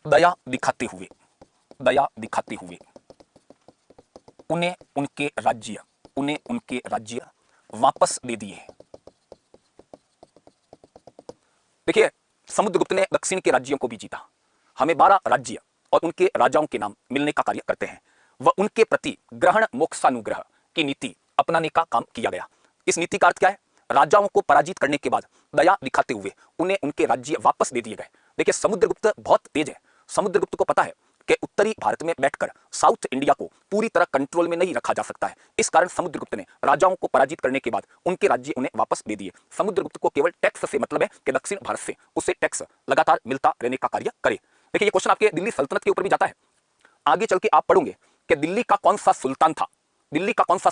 दया दिखाते हुए उन्हें उनके राज्य वापस दे दिए। देखिए, समुद्रगुप्त ने दक्षिण के राज्यों को भी जीता। हमें 12 राज्य और उनके राजाओं के नाम मिलने का कार्य करते हैं। वह उनके प्रति ग्रहण मोक्षानुग्रह की नीति अपनाने का काम किया गया। इस नीति का अर्थ क्या है, राजाओं को पराजित करने के बाद दया दिखाते हुए उन्हें उनके राज्य वापस दे दिए गए। देखिए, समुद्रगुप्त बहुत तेज है। समुद्रगुप्त को पता है कि उत्तरी भारत में बैठकर साउथ इंडिया को पूरी तरह कंट्रोल में नहीं रखा जा सकता है। इस कारण समुद्रगुप्त ने राजाओं को पराजित करने के बाद उनके राज्य उन्हें वापस दे दिए। समुद्रगुप्त को केवल टैक्स से मतलब है कि दक्षिण भारत से उसे टैक्स लगातार मिलता रहने का कार्य करे। देखिए, ये क्वेश्चन आपके दिल्ली सल्तनत के ऊपर भी जाता है। आगे चल के आप पढ़ोगे कि दिल्ली का कौन सा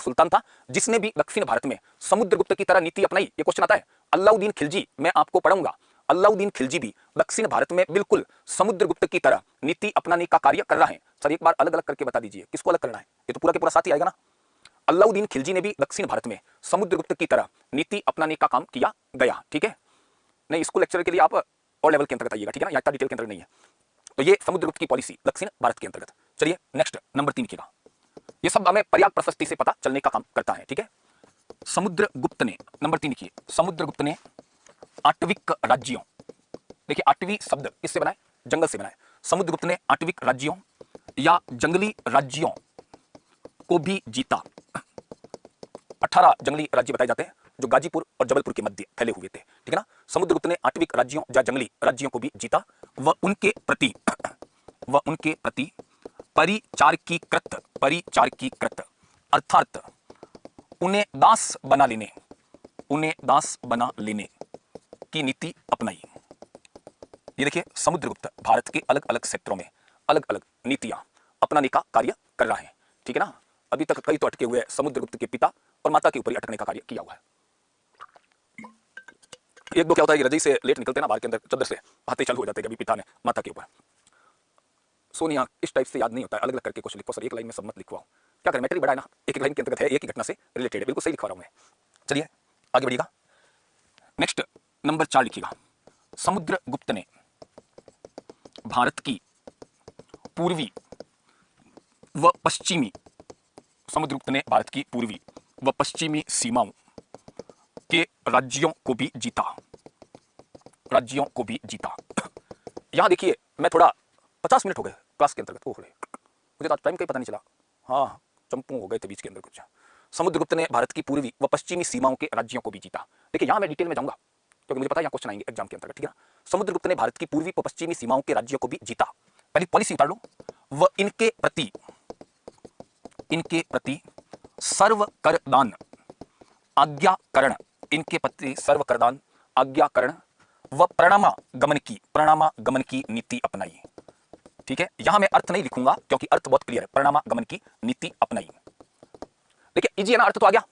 सुल्तान था जिसने भी दक्षिण भारत में समुद्रगुप्त की तरह नीति अपनाई। ये क्वेश्चन आता है। अलाउद्दीन खिलजी, मैं आपको पढ़ाऊंगा। अलाउद्दीन खिलजी भी दक्षिण भारत में बिल्कुल समुद्रगुप्त की तरह नीति अपनाने का कार्य कर रहा है। सर एक बार अलग अलग करके बता दीजिए किसको अलग करना है, ये तो पूरा के पूरा साथ ही आएगा ना। अलाउद्दीन खिलजी ने भी दक्षिण भारत में समुद्रगुप्त की तरह नीति अपनाने का काम किया गया, ठीक है। नहीं, इसको लेक्चर के लिए आप और लेवल के अंतर्गत आइएगा, ठीक है ना, यहाँ इतना डिटेल के अंदर नहीं है। तो ये समुद्रगुप्त की पॉलिसी दक्षिण भारत के अंतर्गत। चलिए नेक्स्ट नंबर 3 लिखिएगा। ये सब हमें प्रयाग प्रशस्ति से पता चलने का काम करता है, ठीक है। समुद्रगुप्त ने, नंबर 3 लिखिए, समुद्रगुप्त ने आटविक राज्यों, देखिए आठवीं शब्द किससे बना है, जंगल से बना है। समुद्रगुप्त ने आटविक राज्यों या जंगली राज्यों को भी जीता। 18 जंगली राज्य बताए जाते हैं जो गाजीपुर और जबलपुर के मध्य फैले हुए थे, ठीक है ना। समुद्रगुप्त ने आटविक राज्यों या जंगली राज्यों को भी जीता। वह उनके प्रति परिचारकीकृत अर्थात उन्हें दास बना लेने की नीति अपनाई। ये देखिए, समुद्रगुप्त भारत के अलग अलग क्षेत्रों में अलग अलग नीतियां अपनाने का कार्य कर रहा है, ठीक है ना। अभी तक कई तो अटके हुए समुद्रगुप्त के पिता और माता के ऊपर ही अटकने का कार्य किया हुआ है। एक दो क्या होता है कि रजई से लेट निकलते ना बाहर के अंदर चद्दर से बातें चालू हो जाते हैं कभी पिता ने माता के ऊपर। सोनिया इस टाइप से याद नहीं होता है, अलग अलग करके कुछ लिखो सर, एक लाइन में सब मत लिखवाओ। क्या करें, मैटर बड़ा है ना, एक एक लाइन के अंतर्गत है, एक ही घटना से रिलेटेड है, बिल्कुल सही लिखवा रहा हूं मैं। चलिए आगे बढ़िएगा। नेक्स्ट नंबर 4 लिखिएगा। समुद्रगुप्त ने भारत की पूर्वी व पश्चिमी सीमाओं के राज्यों को भी जीता। यहां देखिए, मैं थोड़ा 50 मिनट हो गए क्लास के अंतर्गत, मुझे तो टाइम का ही पता नहीं चला। हाँ, चंपू हो गए थे बीच के अंदर कुछ। समुद्रगुप्त ने भारत की पूर्वी व पश्चिमी सीमाओं के राज्यों को भी जीता। देखिए, यहां मैं डिटेल में जाऊंगा क्योंकि मुझे पता है यहाँ क्वेश्चन आएंगे एग्जाम के अंतर्गत, ठीक है ना। समुद्रगुप्त ने भारत की पूर्वी व पश्चिमी सीमाओं के राज्यों को भी जीता। पहली पॉलिसी उतार लो। वह इनके प्रति सर्व करदान आज्ञाकरण व प्रणामागमन की नीति अपनाई, ठीक है। यहां मैं अर्थ नहीं लिखूंगा क्योंकि अर्थ बहुत क्लियर है। प्रणामागमन की नीति अपनाई, देखिए इजी है ना, अर्थ तो आ गया।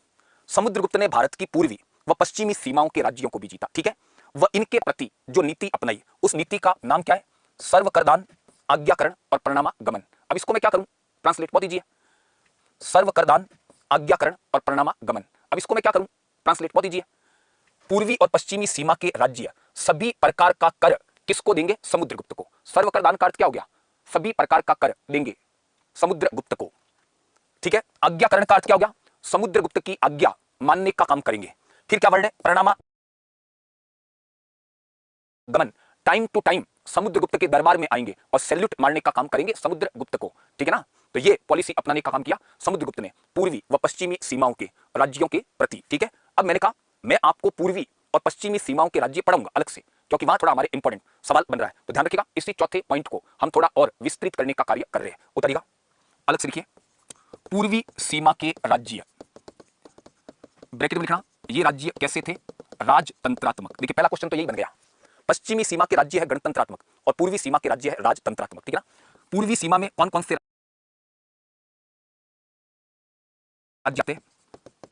समुद्रगुप्त ने भारत की पूर्वी व पश्चिमी सीमाओं के राज्यों को भी जीता, ठीक है। वह इनके प्रति जो नीति अपनाई, उस नीति का नाम क्या है, सर्व करदान, आज्ञाकरण और प्रणामागमन। अब इसको मैं क्या करूं, ट्रांसलेट बहुत ईजी है। सर्व करदान, आज्ञाकरण और प्रणामागमन। अब इसको मैं क्या करूं, ट्रांसलेट बहुत ईजी है। पूर्वी और पश्चिमी सीमा के राज्य सभी प्रकार का कर किसको देंगे? समुद्रगुप्त को। सर्वकरदान का अर्थ क्या हो गया? सभी प्रकार का कर देंगे समुद्रगुप्त को, ठीक है। आज्ञाकरण का अर्थ क्या हो गया? समुद्रगुप्त की आज्ञा मानने का काम करेंगे। फिर क्या वर्ड है? प्रणामा गमन, टाइम टू टाइम समुद्रगुप्त के दरबार में आएंगे और सैल्यूट मारने का काम करेंगे समुद्रगुप्त को, ठीक है ना। तो ये पॉलिसी अपनाने का काम किया समुद्रगुप्त ने पूर्वी व पश्चिमी सीमाओं के राज्यों के प्रति, ठीक है। अब मैंने कहा मैं आपको पूर्वी और पश्चिमी सीमाओं के राज्य पढ़ाऊंगा अलग से, क्योंकि वहां थोड़ा हमारे इंपॉर्टेंट सवाल बन रहा है। तो ध्यान रखिएगा, इसी चौथे पॉइंट को हम थोड़ा और विस्तृत करने का कार्य कर रहे हैं। उतरिएगा, अलग से लिखिए, पूर्वी सीमा के राज्य, ब्रैकेट में लिखना, ये राज्य कैसे थे? राजतंत्रात्मक। देखिए पहला क्वेश्चन तो यही बन गया। पश्चिमी सीमा के राज्य है गणतंत्रात्मक और पूर्वी सीमा के राज्य है राजतंत्रात्मक, ठीक है ना। पूर्वी सीमा में कौन कौन से राज्य आते हैं?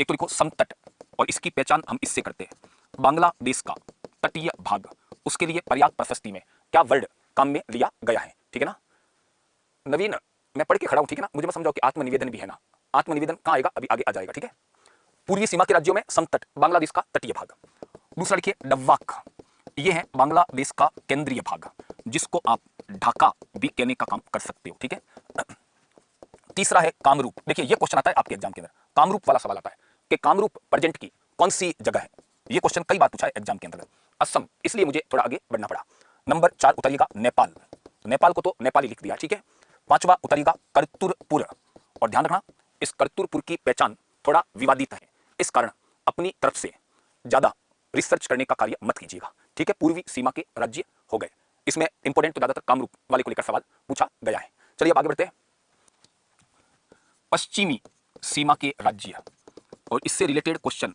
एक तो लिखो समतट, और इसकी पहचान हम इससे करते हैं, बांग्लादेश का तटीय भाग, उसके लिए पर्याप्त प्रशस्ति में क्या वर्ड काम में लिया गया है, ठीक है ना। नवीन, मैं पढ़ के खड़ा हूं, ठीक है ना, मुझे मत समझाओ कि आत्मनिवेदन भी है ना। आत्मनिवेदन कहां आएगा? अभी आगे आ जाएगा, ठीक है। पूर्वी सीमा के राज्यों में समतट, बांग्लादेश का तटीय भाग। दूसरा लिखिए डब्बाक, ये है बांग्लादेश का केंद्रीय भाग, जिसको आप ढाका भी कहने का काम कर सकते हो, ठीक है। तीसरा है कामरूप। देखिए ये क्वेश्चन आता है आपके एग्जाम के अंदर, कामरूप वाला सवाल आता है कि कामरूप प्रेजेंट की कौन सी जगह है। ये क्वेश्चन कई बार पूछा है एग्जाम के अंदर। असम, इसलिए मुझे थोड़ा आगे बढ़ना पड़ा। नंबर 4 उतरिएगा नेपाल, नेपाल को तो नेपाली लिख दिया, ठीक है। पांचवा उतरिएगा करतुरपुर, और ध्यान रखना इस करतुरपुर की पहचान थोड़ा विवादित है, इस कारण अपनी तरफ से ज्यादा रिसर्च करने का कार्य मत कीजिएगा, ठीक है। पूर्वी सीमा के राज्य हो गए, इसमें इंपोर्टेंट तो ज्यादातर कामरूप वाले को लेकर सवाल पूछा गया है। चलिए अब आगे बढ़ते हैं। पश्चिमी सीमा के राज्य, और इससे related question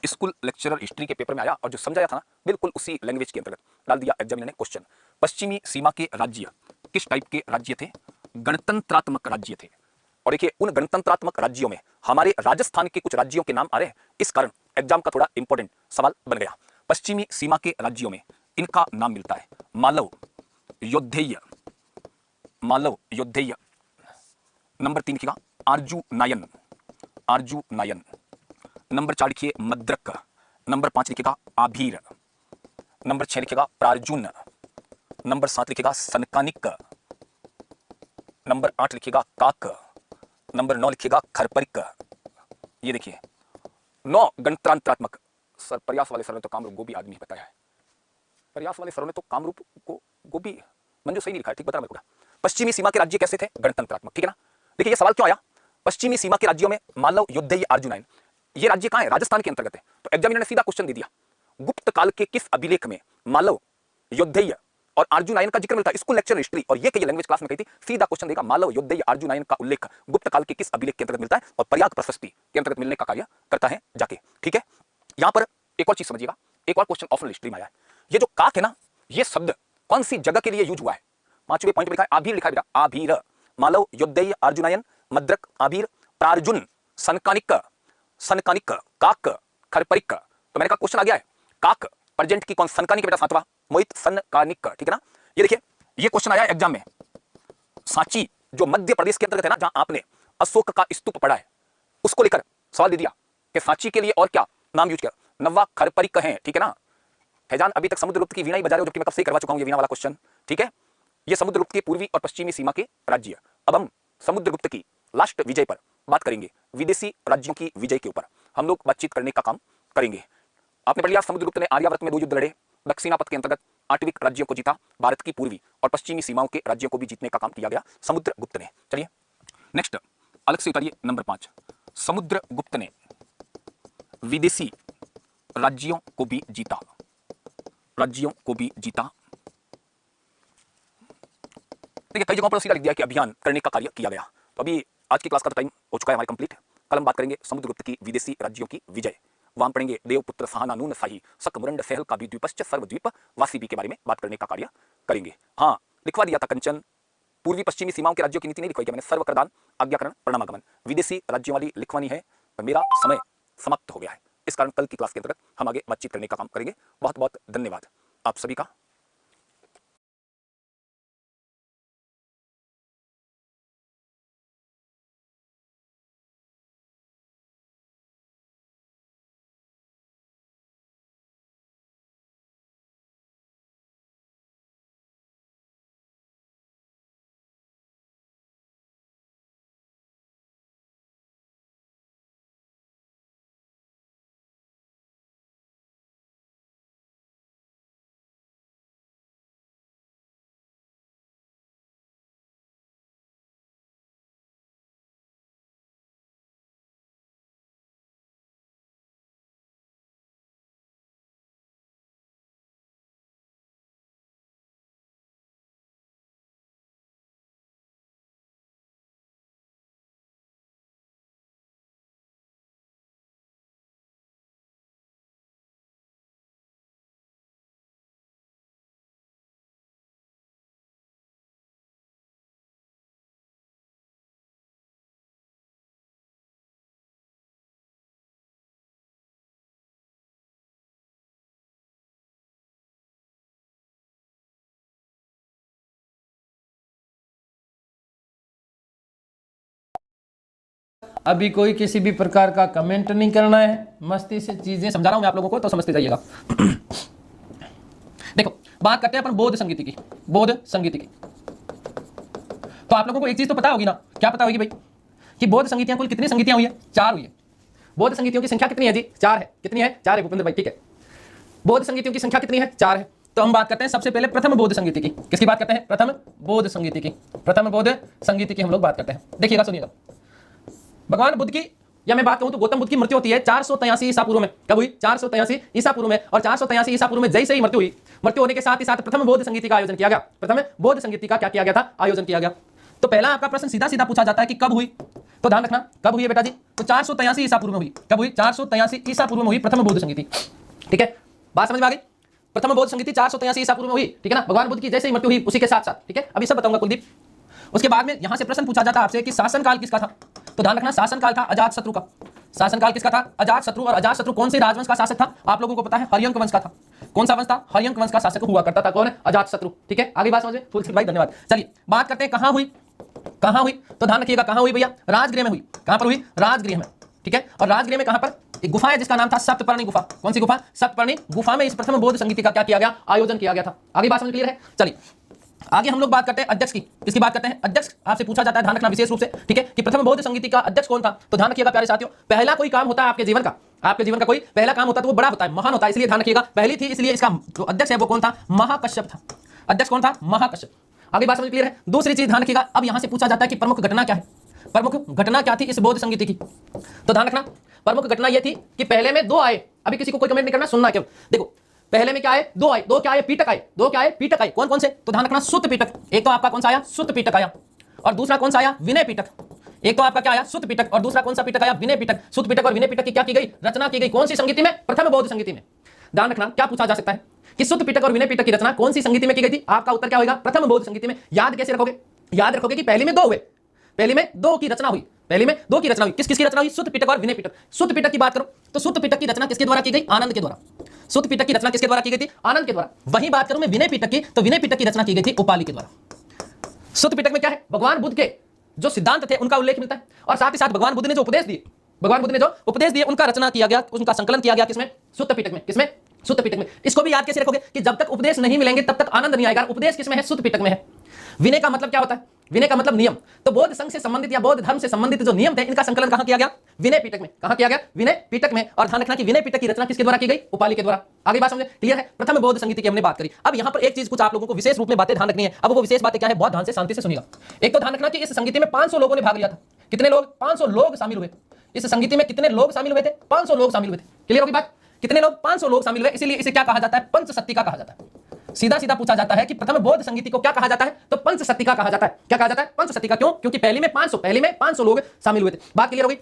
school lecturer history के पेपर में आया, और जो समझाया था ना बिल्कुल उसी लैंग्वेज के अंतर्गत डाल दिया एग्जामिनर ने क्वेश्चन। पश्चिमी सीमा के राज्य किस टाइप के राज्य थे? गणतंत्रात्मक राज्य थे। और देखिए उन गणतंत्रात्मक राज्यों में हमारे राजस्थान के कुछ राज्यों के नाम आ रहे हैं, इस कारण एग्जाम का थोड़ा इंपॉर्टेंट सवाल बन गया। पश्चिमी सीमा के राज्यों में इनका नाम मिलता है मालव, योद्धेय, मालव योद्धेय। नंबर 3 लिखिएगा आरजू नायन, आरजू नायन। नंबर 4 लिखिए मद्रक, नंबर 5 लिखिएगा आभीर, नंबर 6 लिखिएगा प्रार्जुन, नंबर 7 लिखिएगा सनकानिक, नंबर 8 लिखिएगा काक, नंबर 9 लिखिएगा खरपरिक। ये देखिए 9 गणतंत्रात्मक। सर प्रयास वाले सर ने तो कामरूप गोभी आदमी बताया है, प्रयास वाले सरों ने तो कामरूप को गोभी मंजू सही नहीं लिखा है, ठीक बता रहा मेरे को। पश्चिमी सीमा के राज्य कैसे थे? गणतंत्रात्मक, ठीक है ना। देखिए ये सवाल क्यों आया? पश्चिमी सीमा के राज्यों में मालव, योद्धेय, अर्जुनायन, ये राज्य कहां है? राजस्थान के अंतर्गत है। तो एग्जामिनर ने सीधा क्वेश्चन दे दिया, गुप्त काल के किस अभिलेख में मालव, योद्धेय और अर्जुनायन का जिक्र मिलता है? स्कूल लेक्चर हिस्ट्री और ये कई लैंग्वेज क्लास में कही थी, सीधा क्वेश्चन देगा मालव, योद्धेय, अर्जुनायन का उल्लेख गुप्त काल के किस अभिलेख के अंतर्गत मिलता है, और पर्याप्त प्रशस्ति के अंतर्गत मिलने का कार्य करता है जाके, ठीक है। यहां पर एक और चीज समझिएगा, एक और क्वेश्चन ऑप्शनल हिस्ट्री में आया है। ये जो काक है ना, ये शब्द कौन सी जगह के लिए यूज हुआ है? 5वें पॉइंट में लिखा है आभीर, लिखा है बेटा आभीर, मालव, योद्धेय, अर्जुनायन, मद्रक, आभीर, प्रार्जुन, सनकानिक, सनकानिक, काक, खरपरिक। तो मैंने कहा क्वेश्चन आ गया है काक प्रेजेंट की कौन? सनकानिक बेटा 7वां, मोहित सनकानिक, ठीक है ना। ये देखिए ये क्वेश्चन आया एग्जाम में, सांची जो मध्य प्रदेश के अंतर्गत है ना, जहां आपने अशोक का स्तूप पढ़ा है, उसको लेकर सवाल दे दिया कि सांची के लिए और क्या नाम यूज किया? नवा खरपरिक है, ठीक है ना। फैजान अभी तक समुद्रगुप्त की वीणा ही बजा रहे हो, जबकि मैं कब से करवा चुका हूं ये वीणा वाला क्वेश्चन, ठीक है। ये समुद्रगुप्त के पूर्वी और पश्चिमी सीमा के राज्य। अब हम समुद्रगुप्त की लास्ट विजय पर बात करेंगे, विदेशी राज्यों की विजय के ऊपर हम लोग बातचीत करने का काम करेंगे। आपने पढ़ लिया समुद्रगुप्त ने आर्यावर्त में 2 युद्ध लड़े, दक्षिणापथ के अंतर्गत 8 राज्यों को जीता, भारत की पूर्वी और पश्चिमी सीमाओं के राज्यों को भी जीतने का काम किया गया समुद्रगुप्त ने। चलिए नेक्स्ट अलग से उतारिए नंबर 5, समुद्रगुप्त ने विदेशी राज्यों को भी जीता, राज्यों को भी जीता। देखिए कई जगहों पर सीधा लिख दिया कि अभियान करने का कार्य किया गया। तो अभी आज की क्लास का टाइम हो चुका है हमारी कंप्लीट। कल हम बात करेंगे समुद्रगुप्त की विदेशी राज्यों की विजय, वहां पढ़ेंगे देवपुत्र सहाना नून शाही शक मुरंड सहल का भी द्वीपश्च सर्वद्वीप वासी के बारे में बात करने का कार्य करेंगे। हाँ लिखवा दिया था कंचन, पूर्वी पश्चिमी सीमाओं के राज्यों की नीति नहीं लिखवाई क्या मैंने? सर्वकरदान, आज्ञाकरण, प्रणामागमन, विदेशी राज्यों वाली लिखवानी है। पर मेरा समय समाप्त हो गया है, इस कारण कल की क्लास के अंतर्गत हम आगे बातचीत करने का काम करेंगे। बहुत बहुत धन्यवाद आप सभी का। अभी कोई किसी भी प्रकार का कमेंट नहीं करना है, मस्ती से चीजें समझा रहा हूं मैं आप लोगों को, तो समझते जाइएगा। देखो बात करते हैं अपन बोध संगीति की। बोध संगीति की तो आप लोगों को एक चीज तो पता होगी ना, क्या पता होगी भाई, कि बोध संगीतियां कुल कितनी संगीतियां हुई है? 4 हुई है। बोध संगीतियों की संख्या कितनी है जी? 4 है। कितनी है? 4 है भूपेंद्र भाई, ठीक है। बोध संगीतियों की संख्या कितनी है? 4 है। तो हम बात करते हैं सबसे पहले प्रथम बोध संगीति की। किसकी बात करते हैं? प्रथम बोध संगीति की। प्रथम बोध संगीति की हम लोग बात करते हैं। देखिएगा, सुनिएगा। भगवान बुद्ध की, या मैं बात कहूं तो गौतम बुद्ध की मृत्यु होती है 483 ईसा पूर्व में। कब हुई? 483 ईसा पूर्व में। और 483 ईसा पूर्व में जैसे ही मृत्यु हुई, मृत्यु होने के साथ ही साथ प्रथम बोध संगीति का आयोजन किया गया। प्रथम बोध संगीति का क्या किया गया था? आयोजन किया गया। तो पहला आपका प्रश्न सीधा सीधा पूछा जाता है कि कब हुई, तो ध्यान रखना कब हुई है बेटा जी? तो 483 ईसा पूर्व में हुई। कब हुई? 483 ईसा पूर्व में हुई प्रथम बोध संगीति। ठीक है, बात समझ में आ गई? प्रथम बोध संगीति 483 ईसा पूर्व में हुई, ठीक है ना। भगवान बुद्ध की जैसे ही मृत्यु हुई उसी के साथ साथ, ठीक है। अभी सब बताऊंगा कुलदीप। उसके बाद में यहां से प्रश्न पूछा जाता है आपसे कि शासनकाल किसका था? तो ध्यान रखना शासनकाल था अजातशत्रु का। शासनकाल किसका था? अजातशत्रु। और अजातशत्रु कौन से राजवंश का शासक था? आप लोगों को पता है, हर्यंक वंश का था। कौन सा वंश था? हर्यंक वंश का शासक हुआ करता था। कौन है? अजातशत्रु। ठीक है, आगे बात समझे फुल भाई, धन्यवाद। चलिए बात करते हैं कहां हुई। कहां हुई तो ध्यान रखिएगा, कहां हुई भैया? राजगृह में हुई। कहां पर हुई? राजगृह में। ठीक है, और राजगृह में कहां पर? एक गुफा है जिसका नाम था सप्तपर्णी गुफा। कौन सी गुफा? सप्तपर्णी गुफा में इस प्रथम बोध संगीति का क्या किया गया? आयोजन किया गया था। आगे बात समझ क्लियर है? चलिए आगे हम लोग बात करते हैं अध्यक्ष की। किसकी बात करते हैं? अध्यक्ष आपसे पूछा जाता है, ध्यान रखना विशेष रूप से, ठीक है, कि प्रथम बोध संगीति का अध्यक्ष कौन था? तो ध्यान रखिएगा प्यारे साथियों, पहला कोई काम होता है आपके जीवन का, आपके जीवन का कोई पहला काम होता है तो वो बड़ा होता है, महान होता है, इसलिए ध्यान रखिएगा पहली थी, इसलिए इसका जो अध्यक्ष है वो कौन था? महाकश्यप था। अध्यक्ष कौन था? महाकश्यप। आगे बात समझ क्लियर है? दूसरी चीज ध्यान रखिएगा, अब यहां से पूछा जाता है कि प्रमुख घटना क्या है? प्रमुख घटना क्या थी इस बोध संगीति की? तो ध्यान रखना प्रमुख घटना यह थी कि पहले में 2 आए। अभी किसी को कोई कमेंट नहीं करना, सुनना क्यों? देखो पहले में क्या आए? 2 आए। 2 क्या आए? पीटक आए। 2 क्या आए? पीटक आए। कौन कौन से? तो ध्यान रखना सुत्त पीटक। एक तो आपका कौन सा आया? सुत्त पीटक आया। और दूसरा कौन सा आया? विनय पीटक। एक तो आपका क्या आया? सुत्त पीटक, और दूसरा कौन सा पीटक आया? विनय पीटक। सुत्त पीटक और विनय पीटक की क्या की गई? रचना की गई। कौन सी संगीति में? प्रथम बोध संगीति में। ध्यान रखना क्या पूछा जा सकता है कि सुत्त पीटक और विनय पीटक की रचना कौन सी संगीति में की गई थी? आपका उत्तर क्या होगा? प्रथम बोध संगीति में। याद कैसे रखोगे? याद रखोगे कि पहली में 2 हुए, पहली में 2 की रचना हुई, पहली में 2 की रचना हुई। किस किसकी रचना हुई? सुत्त पीटक और विनय पीटक। सुत्त पीटक की बात करो तो सुत्त पीटक की रचना किसके द्वारा की गई? आनंद के द्वारा। सुत्त पीटक की रचना किसके द्वारा की गई थी? आनंद के द्वारा। वहीं बात करूं मैं विनय पीटक की, तो विनय पीटक की रचना की गई थी उपाली के द्वारा। सुत्त पीटक में क्या है? भगवान बुद्ध के जो सिद्धांत थे उनका उल्लेख मिलता है, और साथ ही साथ भगवान बुद्ध ने जो उपदेश दिए, भगवान बुद्ध ने जो उपदेश दिए उनका रचना किया गया, उनका संकलन किया गया। किसमें? सुत्त पीटक में। किसमें? सुत्त पीटक में। इसको भी याद कैसे रखोगे कि जब तक उपदेश नहीं मिलेंगे तब तक आनंद नहीं आएगा। उपदेश किसमें है? सुत्त पीटक में है। विनय का मतलब क्या होता है? विनय का मतलब नियम। तो बौद्ध संघ से संबंधित या बौद्ध धर्म से संबंधित जो नियम थे इनका संकलन कहां किया गया? विनय पीटक में। कहां किया गया? विनय पीटक में। और ध्यान रखना कि विनय पीटक की रचना किसके द्वारा की गई? उपाली के द्वारा। आगे बात समझे? क्लियर है? प्रथम बौद्ध संगीति की हमने बात करी। अब यहां पर एक चीज कुछ आप लोगों को विशेष रूप में बातें ध्यान रखनी है। अब वो विशेष बातें क्या है? बहुत ध्यान से शांति से सुनिएगा। एक तो ध्यान रखना कि इस संगीति में 500 लोगों ने भाग लिया था। कितने लोग? 500 लोग शामिल हुए। इस संगीति में कितने लोग शामिल हुए थे? 500 लोग शामिल हुए थे। क्लियर होगी बात? कितने लोग? 500 लोग शामिल हुए, इसीलिए इसे क्या कहा जाता है? पंचशती कहा जाता है। सीधा सीधा पूछा जाता है कि प्रथम बौद्ध संगीति को क्या कहा जाता है? तो पंचशती कहा जाता है। क्या कहा जाता है? पंचशती। क्यों? क्योंकि पहली में 500 लोग शामिल हुए थे। बात क्लियर हो गई?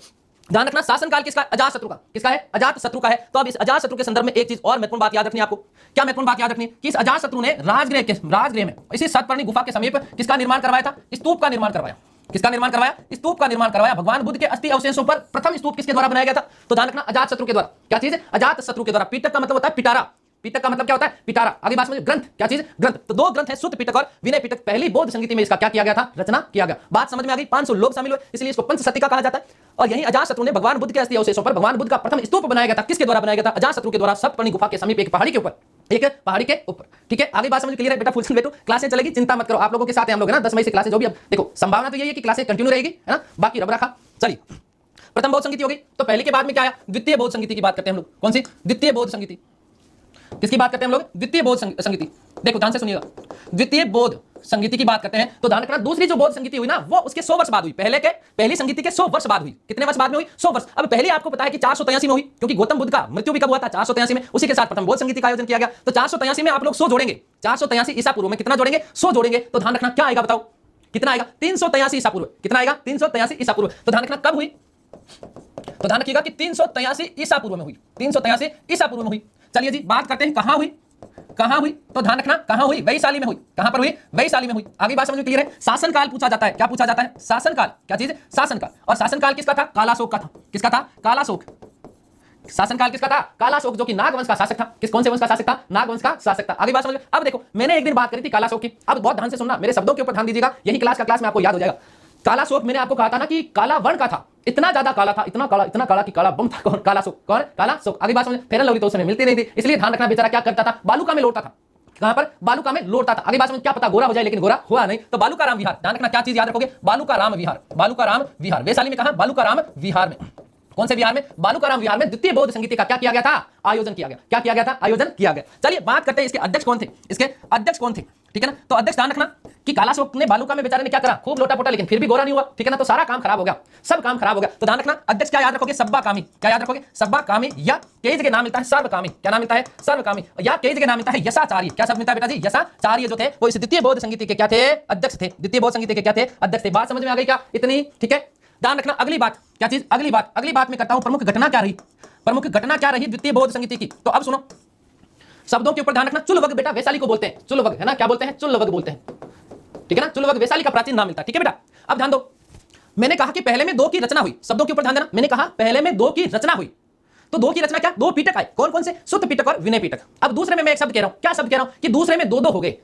ध्यान रखना शासनकाल किसका? अजातशत्रु का। किसका है? अजातशत्रु का है। तो अब इस अजातशत्रु के संदर्भ में एक चीज और महत्वपूर्ण बात याद रखनी है आपको। क्या महत्वपूर्ण बात याद रखनी है? कि इस अजातशत्रु ने राजगृह में इसी सप्तपर्णी गुफा के समीप किसका निर्माण करवाया था? स्तूप का निर्माण करवाया। किसका निर्माण करवाया? स्तूप का निर्माण करवाया। भगवान बुद्ध के अस्थि अवशेषों पर प्रथम स्तूप किसके द्वारा बनाया गया था? तो ध्यान रखना अजातशत्रु के द्वारा। क्या चीज है? अजातशत्रु के द्वारा। पीटक का मतलब होता है पिटारा। पीटक का मतलब क्या होता है? पिटारा। आगे बात समझिए। ग्रंथ क्या चीज? ग्रंथ। तो 2 ग्रंथ है, सुत्त पीटक और विनय पीटक। पहली बौद्ध संगीति में इसका क्या किया गया था? रचना किया गया। बात समझ में आ गई? 500 लोग शामिल हुए, इसलिए इसको पंचशती कहा जाता है। और यही अजातशत्रु ने भगवान बुद्ध के अस्थि अवशेषों पर भगवान बुद्ध का प्रथम स्तूप बनाया गया था। किसके द्वारा बनाया गया था? अजातशत्रु के द्वारा, सप्तपर्णी गुफा के समीप एक पहाड़ी के ऊपर। एक पहाड़ी के ऊपर। ठीक है, आगे बात समझ क्लियर है बेटा? फुलसन बेटू क्लासें चलेगी, चिंता मत करो। आप लोगों के साथ हम लोग है ना 10 मई से क्लासें जो भी। अब देखो संभावना तो यही है कि क्लासें कंटिन्यू रहेगी, है ना, बाकी रब रखा। चलिए प्रथम बौद्ध संगीति हो गई, तो पहले के बाद में क्या आया? द्वितीय बौद्ध संगीति की बात करते हैं हम लोग। कौन सी? द्वितीय बौद्ध संगीति। किसकी बात करते हैं हम लोग? द्वितीय बौद्ध संगीति। देखो ध्यान से सुनिएगा, द्वितीय बौद्ध संगीति की बात करते हैं तो ध्यान रखना दूसरी जो बौद्ध संगीति हुई ना वो उसके 100 वर्ष बाद हुई। पहली संगीति के 100 वर्ष बाद हुई। कितने वर्ष बाद में हुई? 100 वर्ष। अब पहले आपको पता है कि 483 में हुई, क्योंकि गौतम बुद्ध का मृत्यु भी कब हुआ था? 483 में। उसी के साथ प्रथम बौद्ध संगीति का आयोजन किया गया। तो 483 में आप लोग 100 जोड़ेंगे, 483 ईसा पूर्व में कितना जोड़ेंगे? 100 जोड़ेंगे। तो ध्यान रखना क्या आएगा? बताओ कितना आएगा? 383 ईसा पूर्व। कितना आएगा? 383 ईसा पूर्व। तो ध्यान रखना कब हुई? तो ध्यान रखिएगा कि 383 ईसा पूर्व में हुई। 383 ईसा पूर्व में हुई। चलिए जी बात करते हैं कहां हुई। कहां हुई? तो ध्यान रखना कहां हुई? वैशाली में हुई। कहां पर हुई? वैशाली में हुई। आगे बात समझ में क्लियर है? शासनकाल पूछा जाता है। क्या पूछा जाता है? शासनकाल। क्या चीज? शासनकाल। और शासनकाल किसका था? कालाशोक का था। किसका था? कालाशोक। शासनकाल किसका था? कालाशोक, जो कि नागवंश का शासक था। कौन से वंश का शासक था? नागवंश का शासक था। आगे बात समझ। अब देखो मैंने एक दिन बात करी थी कालाशोक की। अब बहुत ध्यान से सुनना, मेरे शब्दों के ऊपर ध्यान दीजिएगा, यही क्लास का क्लास में आपको याद हो जाएगा। कालाशोक मैंने आपको कहा था ना कि काला वर्ण का था, इतना ज्यादा काला था, इतना काला कि काला बम था। कौन? काला सुख। कौन? काला सुख। आगे बात समझ। फेयर एंड लवली तो उस समय मिलती नहीं थी, इसलिए ध्यान रखना बेचारा क्या करता था, बालूका में लौटता था। कहां पर? बालूका में लौटता था। आगे बात समझ। क्या पता गोरा हो जाए, लेकिन गोरा हुआ नहीं। तो बालूका राम विहार, ध्यान रखना क्या चीज याद रखोगे, बालूका राम विहार। बालूका राम विहार वैशाली में, कहां? बालूका राम विहार में। कौन से विहार में? बालूका राम विहार में द्वितीय बौद्ध संगीति का क्या किया गया था? आयोजन किया गया। क्या किया गया था? आयोजन किया गया। चलिए बात करते हैं इसके अध्यक्ष कौन थे, इसके अध्यक्ष कौन थे, ठीक है ना। तो अध्यक्ष ध्यान रखना कि कालाशोक ने बालूका में बेचारे ने क्या करा, खूब लोटा पोटा, लेकिन फिर भी गोरा नहीं हुआ, ठीक है ना। तो सारा काम खराब हो गया, सब काम खराब हो गया। तो ध्यान रखना अध्यक्ष क्या याद रखोगे, सब्बा कामी। क्या याद रखोगे? सब्बा कामी, या कई जगह नाम मिलता है सर्वकामी। क्या नाम मिलता है? सर्वकामी। या कई जगह नाम मिलता है यशाचार्य। क्या शब्द मिलता है बेटा जी? यशाचार्य जो थे वो इस द्वितीय बौद्ध संगीति के क्या थे? अध्यक्ष थे। द्वितीय बौद्ध संगीति के क्या थे? अध्यक्ष थे। बात समझ में आ गई क्या? इतनी, ठीक है। ध्यान रखना अगली बात, क्या चीज? अगली बात में करता हूं, प्रमुख घटना क्या रही, प्रमुख घटना क्या रही द्वितीय बौद्ध संगीति की। तो अब सुनो, शब्दों के ऊपर ध्यान रखना। चुलवग बेटा वैशाली को बोलते हैं, चुलवग है ना, क्या बोलते हैं? चुलवग बोलते हैं, ठीक है ना। चुलवग वैशाली का प्राचीन नाम मिलता है, ठीक है बेटा। अब ध्यान दो, मैंने कहा कि पहले में दो की रचना हुई, शब्दों के ऊपर ध्यान देना। मैंने कहा पहले में दो की रचना हुई, तो दो की रचना क्या? दो पीटक आए। कौन कौन से? सुत्त पीटक और विनय पीटक। अब दूसरे में मैं एक शब्द कह रहा हूं, क्या शब्द कह रहा हूं कि दूसरे में दो दो हो गए।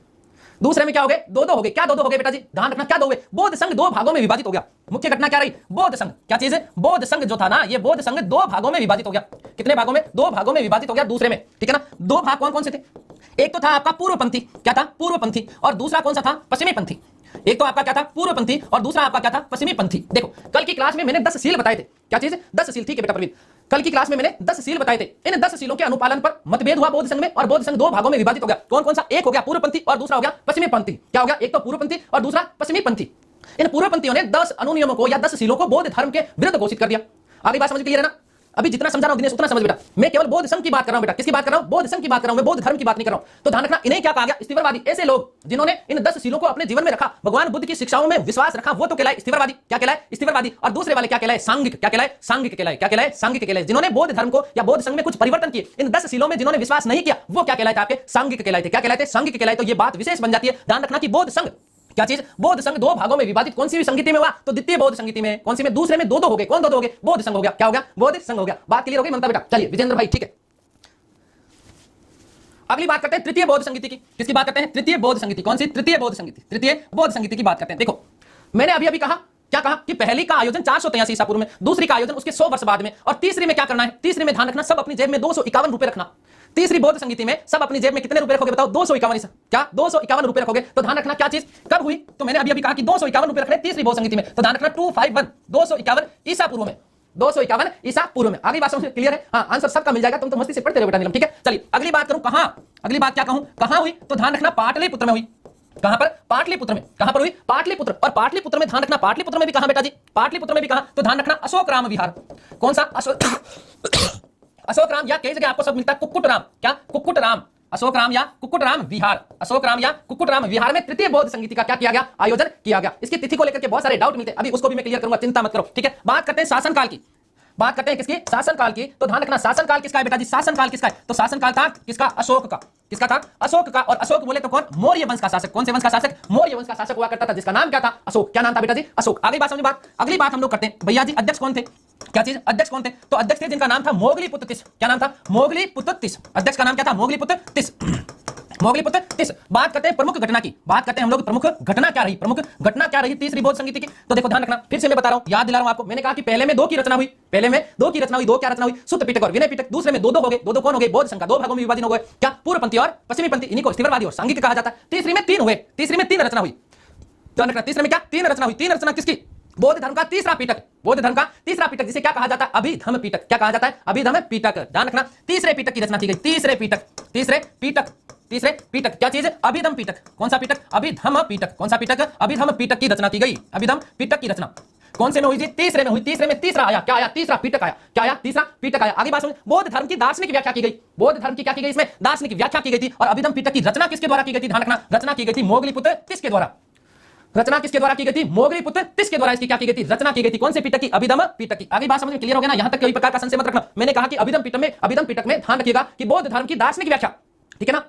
दूसरे में क्या हो गए? दो दो हो गए। क्या दो दो हो गए बेटा जी? ध्यान रखना क्या दो हुए? बौद्ध संघ दो भागों में विभाजित हो गया। मुख्य घटना क्या रही? बौद्ध संघ। क्या चीज है? बौद्ध संघ जो था ना, ये बौद्ध संघ दो भागों में विभाजित हो गया। कितने भागों में? दो भागों में विभाजित हो गया दूसरे में, ठीक है ना। दो भाग कौन कौन से थे? एक तो था आपका पूर्वपंथी। क्या था? पूर्वपंथी। और दूसरा कौन सा था? पश्चिमी पंथी। एक तो आपका क्या था? पूर्वपंथी, और दूसरा आपका क्या था? पश्चिमी पंथी। देखो कल की क्लास में मैंने 10 सील बताए थे। क्या चीज? 10 सील, ठीक है बेटा प्रवीण। कल की क्लास में मैंने 10 सील बताए थे। इन 10 सीलों के अनुपालन पर मतभेद हुआ बौद्ध संघ में, और बौद्ध संघ दो भागों में विभाजित हो गया। कौन कौन सा? एक हो गया पूर्वपंथी और दूसरा हो गया पश्चिमी पंथी। क्या हो गया? एक तो पूर्वपंथी और दूसरा पश्चिमी पंथी। इन पूर्वपंथियों ने 10 अनुनियमों को या 10 सीलों को बौद्ध धर्म के विरुद्ध घोषित कर दिया। आगे बात समझ क्लियर है ना? अभी जितना समझा रहा हूं दिनेश उतना समझ बेटा। मैं केवल बौद्ध संघ की बात कर रहा हूं बेटा। किसकी बात कर रहा हूं? बौद्ध संघ की बात कर रहा हूं मैं, बौद्ध धर्म की बात नहीं कर रहा हूं। तो ध्यान रखना इन्हें क्या कहा गया? स्थिवरवादी। ऐसे लोग जिन्होंने इन 10 सीलों को अपने जीवन में रखा, भगवान बुद्ध की शिक्षाओं में विश्वास रखा, वो तो कहलाए स्थिवरवादी। क्या कहलाए? स्थिवरवादी। और दूसरे वाले क्या कहलाए? सांघिक। क्या कहलाए? सांघिक कहलाए। क्या कहलाए? सांघिक कहलाए। जिन्होंने बौद्ध धर्म को या बौद्ध संघ में कुछ परिवर्तन किए, इन 10 सीलों में जिन्होंने विश्वास नहीं किया, वो क्या कहलाते? आपके सांघिक कहलाते। क्या कहलाते? सांघिक कहलाते। तो ये बात विशेष बन जाती है। ध्यान रखना कि बौद्ध संघ क्या चीज? बौद्ध संघ दो भागों में विभाजित कौन सी भी संगीति में हुआ? तो द्वितीय बौद्ध संगीति में। कौन सी में? दूसरे में दो दो हो गए। कौन दो दो हो गए? बौद्ध संघ हो गया। क्या हो गया? बौद्ध संघ हो गया। बात क्लियर हो गई ममता बेटा? चलिए विजेंद्र भाई, ठीक है। अगली बात करते हैं तृतीय बौद्ध संगीति की। किसकी बात करते हैं? तृतीय बौद्ध संगीति। कौन सी? तृतीय बौद्ध संगीति। तृतीय बौद्ध संगीति की बात करते हैं। देखो मैंने अभी अभी कहा, क्या कहा कि पहली का आयोजन 483 ईसा पूर्व में, दूसरी का आयोजन उसके 100 वर्ष बाद में, और तीसरी में क्या करना है? तीसरी में ध्यान रखना सब अपनी जेब में 251 रुपए रखना। तीसरी बौद्ध संगीति में सब अपनी जेब में कितने रुपए रखोगे बताओ? 251 ईसा। क्या? 251 रुपए रखोगे। तो ध्यान रखना क्या चीज कब हुई? तो मैंने अभी अभी कहा कि 251 रुपए रखने तीसरी बौद्ध संगीति में। तो ध्यान रखना 251 251 ईसा पूर्व में, 251 ईसा पूर्व में। आगे बात समझ क्लियर है? हाँ, आंसर सबका मिल जाएगा, तुम तो मस्ती से पढ़ते रहो बेटा नीलम, ठीक है। चलिए अगली बात करूं, कहां? अगली बात क्या कहूं, कहां हुई? तो ध्यान रखना पाटलिपुत्र में हुई। कहां पर? पाटलिपुत्र में। कहां पर हुई? पाटलिपुत्र। और पाटलिपुत्र में ध्यान रखना, पाटलिपुत्र में भी कहां बेटा जी? पाटलिपुत्र में भी कहां? तो ध्यान रखना अशोक राम विहार। कौन सा? अशोक राम, या कई जगह आपको सब मिलता है कुक्कुट राम। क्या? कुक्कुट राम। अशोक राम या कुक्कुट राम विहार। अशोक राम या कुक्कुट राम विहार में तृतीय बौद्ध संगीति का क्या किया गया? आयोजन किया गया। इसकी तिथि को लेकर के बहुत सारे डाउट मिलते हैं, अभी उसको भी मैं क्लियर करूंगा, चिंता मत करो, ठीक है। बात करते हैं शासनकाल की। बात करते हैं किसकी? शासनकाल की। तो ध्यान रखना शासनकाल किसका है बेटा जी? शासनकाल किसका है? तो शासनकाल था किसका? अशोक का। किसका था? अशोक का। और अशोक बोले तो कौन? मौर्य वंश का शासक। कौन से वंश का शासक? मौर्य वंश का शासक हुआ करता था, जिसका नाम क्या था? अशोक। क्या नाम था बेटा जी? अशोक। आगे बात समझ बात। अगली बात हम लोग करते हैं भैया जी, अध्यक्ष कौन थे? क्या चीज? अध्यक्ष कौन थे? तो अध्यक्ष थे जिनका नाम था मोगलीपुत्र तिस। क्या नाम था? मोगलीपुत्र तिस। अध्यक्ष का नाम क्या था? मोगलीपुत्र तिस। मोगलीपुत्र तिस। बात करते हैं प्रमुख घटना की। बात करते हैं हम लोग प्रमुख घटना क्या रही, प्रमुख घटना क्या रही तीसरी बौद्ध संगीति की। तो देखो ध्यान रखना, फिर से मैं बता रहा हूं, याद दिला रहा हूं आपको। मैंने कहा कि पहले में दो की रचना हुई, पहले में दो की रचना हुई। दो क्या रचना हुई? सुत्त पिटक और विनय पिटक। दूसरे में दो दो हो गए। दो दो कौन हो गए? बौद्ध संघ का दो भागों में विभाजन हो गए। क्या? पूर्वपंथी और पश्चिमी पंथी। इन्हीं को स्थिवरवादी और सांघिक कहा जाता है। तीसरी में तीन हुए। तीसरी में तीन रचना हुई। ध्यान रखना, तीसरे में क्या? तीन रचना हुई। तीन रचना किसकी? बौद्ध धर्म का तीसरा पीटक। बौद्ध धर्म का तीसरा पीटक, जिसे क्या कहा जाता है? अभिधम्म पीटक। क्या कहा जाता है? अभिधम्म पीटक। ध्यान रखना तीसरे पीटक की रचना की गई। तीसरे पीटक, तीसरे पीटक, तीसरे पीटक। क्या चीज है? अभिधम्म पीटक। कौन सा पीटक? अभिधम्म पीटक। कौन सा पीटक? अभिधम्म पीटक की रचना की गई। अभिधम्म पीटक की रचना कौन से में हुई थी? तीसरे में हुई। तीसरे में तीसरा आया। क्या आया? तीसरा पीटक आया। क्या आया? तीसरा पीटक आया। आगे बात सुनिए, बौद्ध धर्म की दार्शनिक व्याख्या की गई। बौद्ध धर्म की क्या की गई? इसमें दार्शनिक व्याख्या की गई थी। और अभिधम्म पीटक की रचना किसके द्वारा की गई थी? ध्यान रखना, रचना की गई थी मोगलीपुत्र तिस के द्वारा। रचना किसके द्वारा की गई थी? मोगलीपुत्र तिस के द्वारा इसकी क्या की गई थी? रचना की गई थी। कौन से पीटक की? अभिधम्म पीटक की। आगे बात समझ में क्लियर हो गया ना? यहां तक कोई प्रकार का संशय मत रखना। मैंने कहा कि अभिधम्म पीटक में ध्यान रखिएगा कि बौद्ध धर्म की दार्शनिक व्याख्या, ठीक है ना,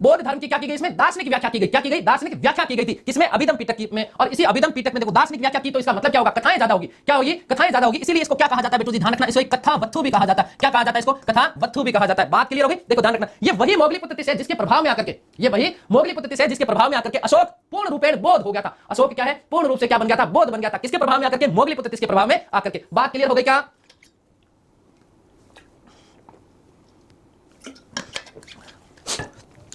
बौद्ध धर्म की क्या की गई, इसमें दार्शनिक व्याख्या की गई। क्या की गई? दार्शनिक व्याख्या की गई थी। किसमें? अभिधम पिटक में। और इसी अभिधम पिटक में देखो दार्शनिक व्याख्या की, तो इसका मतलब क्या होगा? कथाएं ज्यादा होगी। क्या होगी? कथाएं ज्यादा होगी। इसीलिए इसको क्या कहा जाता है बेटू जी? ध्यान रखना, इसको कथा वत्थु भी कहा जाता है। क्या कहा जाता है इसको? कथा वत्थु भी कहा जाता है। बात क्लियर होगी? देखो ध्यान रखना, ये वही मोगलीपुत्र है जिसके प्रभाव में आकर के, ये वही मोगलीपुत्र है जिसके प्रभाव में आकर के अशोक पूर्ण रूपेण बौद्ध हो गया था। अशोक क्या है? पूर्ण रूप से क्या बन गया था? बौद्ध बन गया था। किसके प्रभाव में आकर के? मोगलीपुत्र के प्रभाव में आकर के। बात क्लियर हो गई क्या?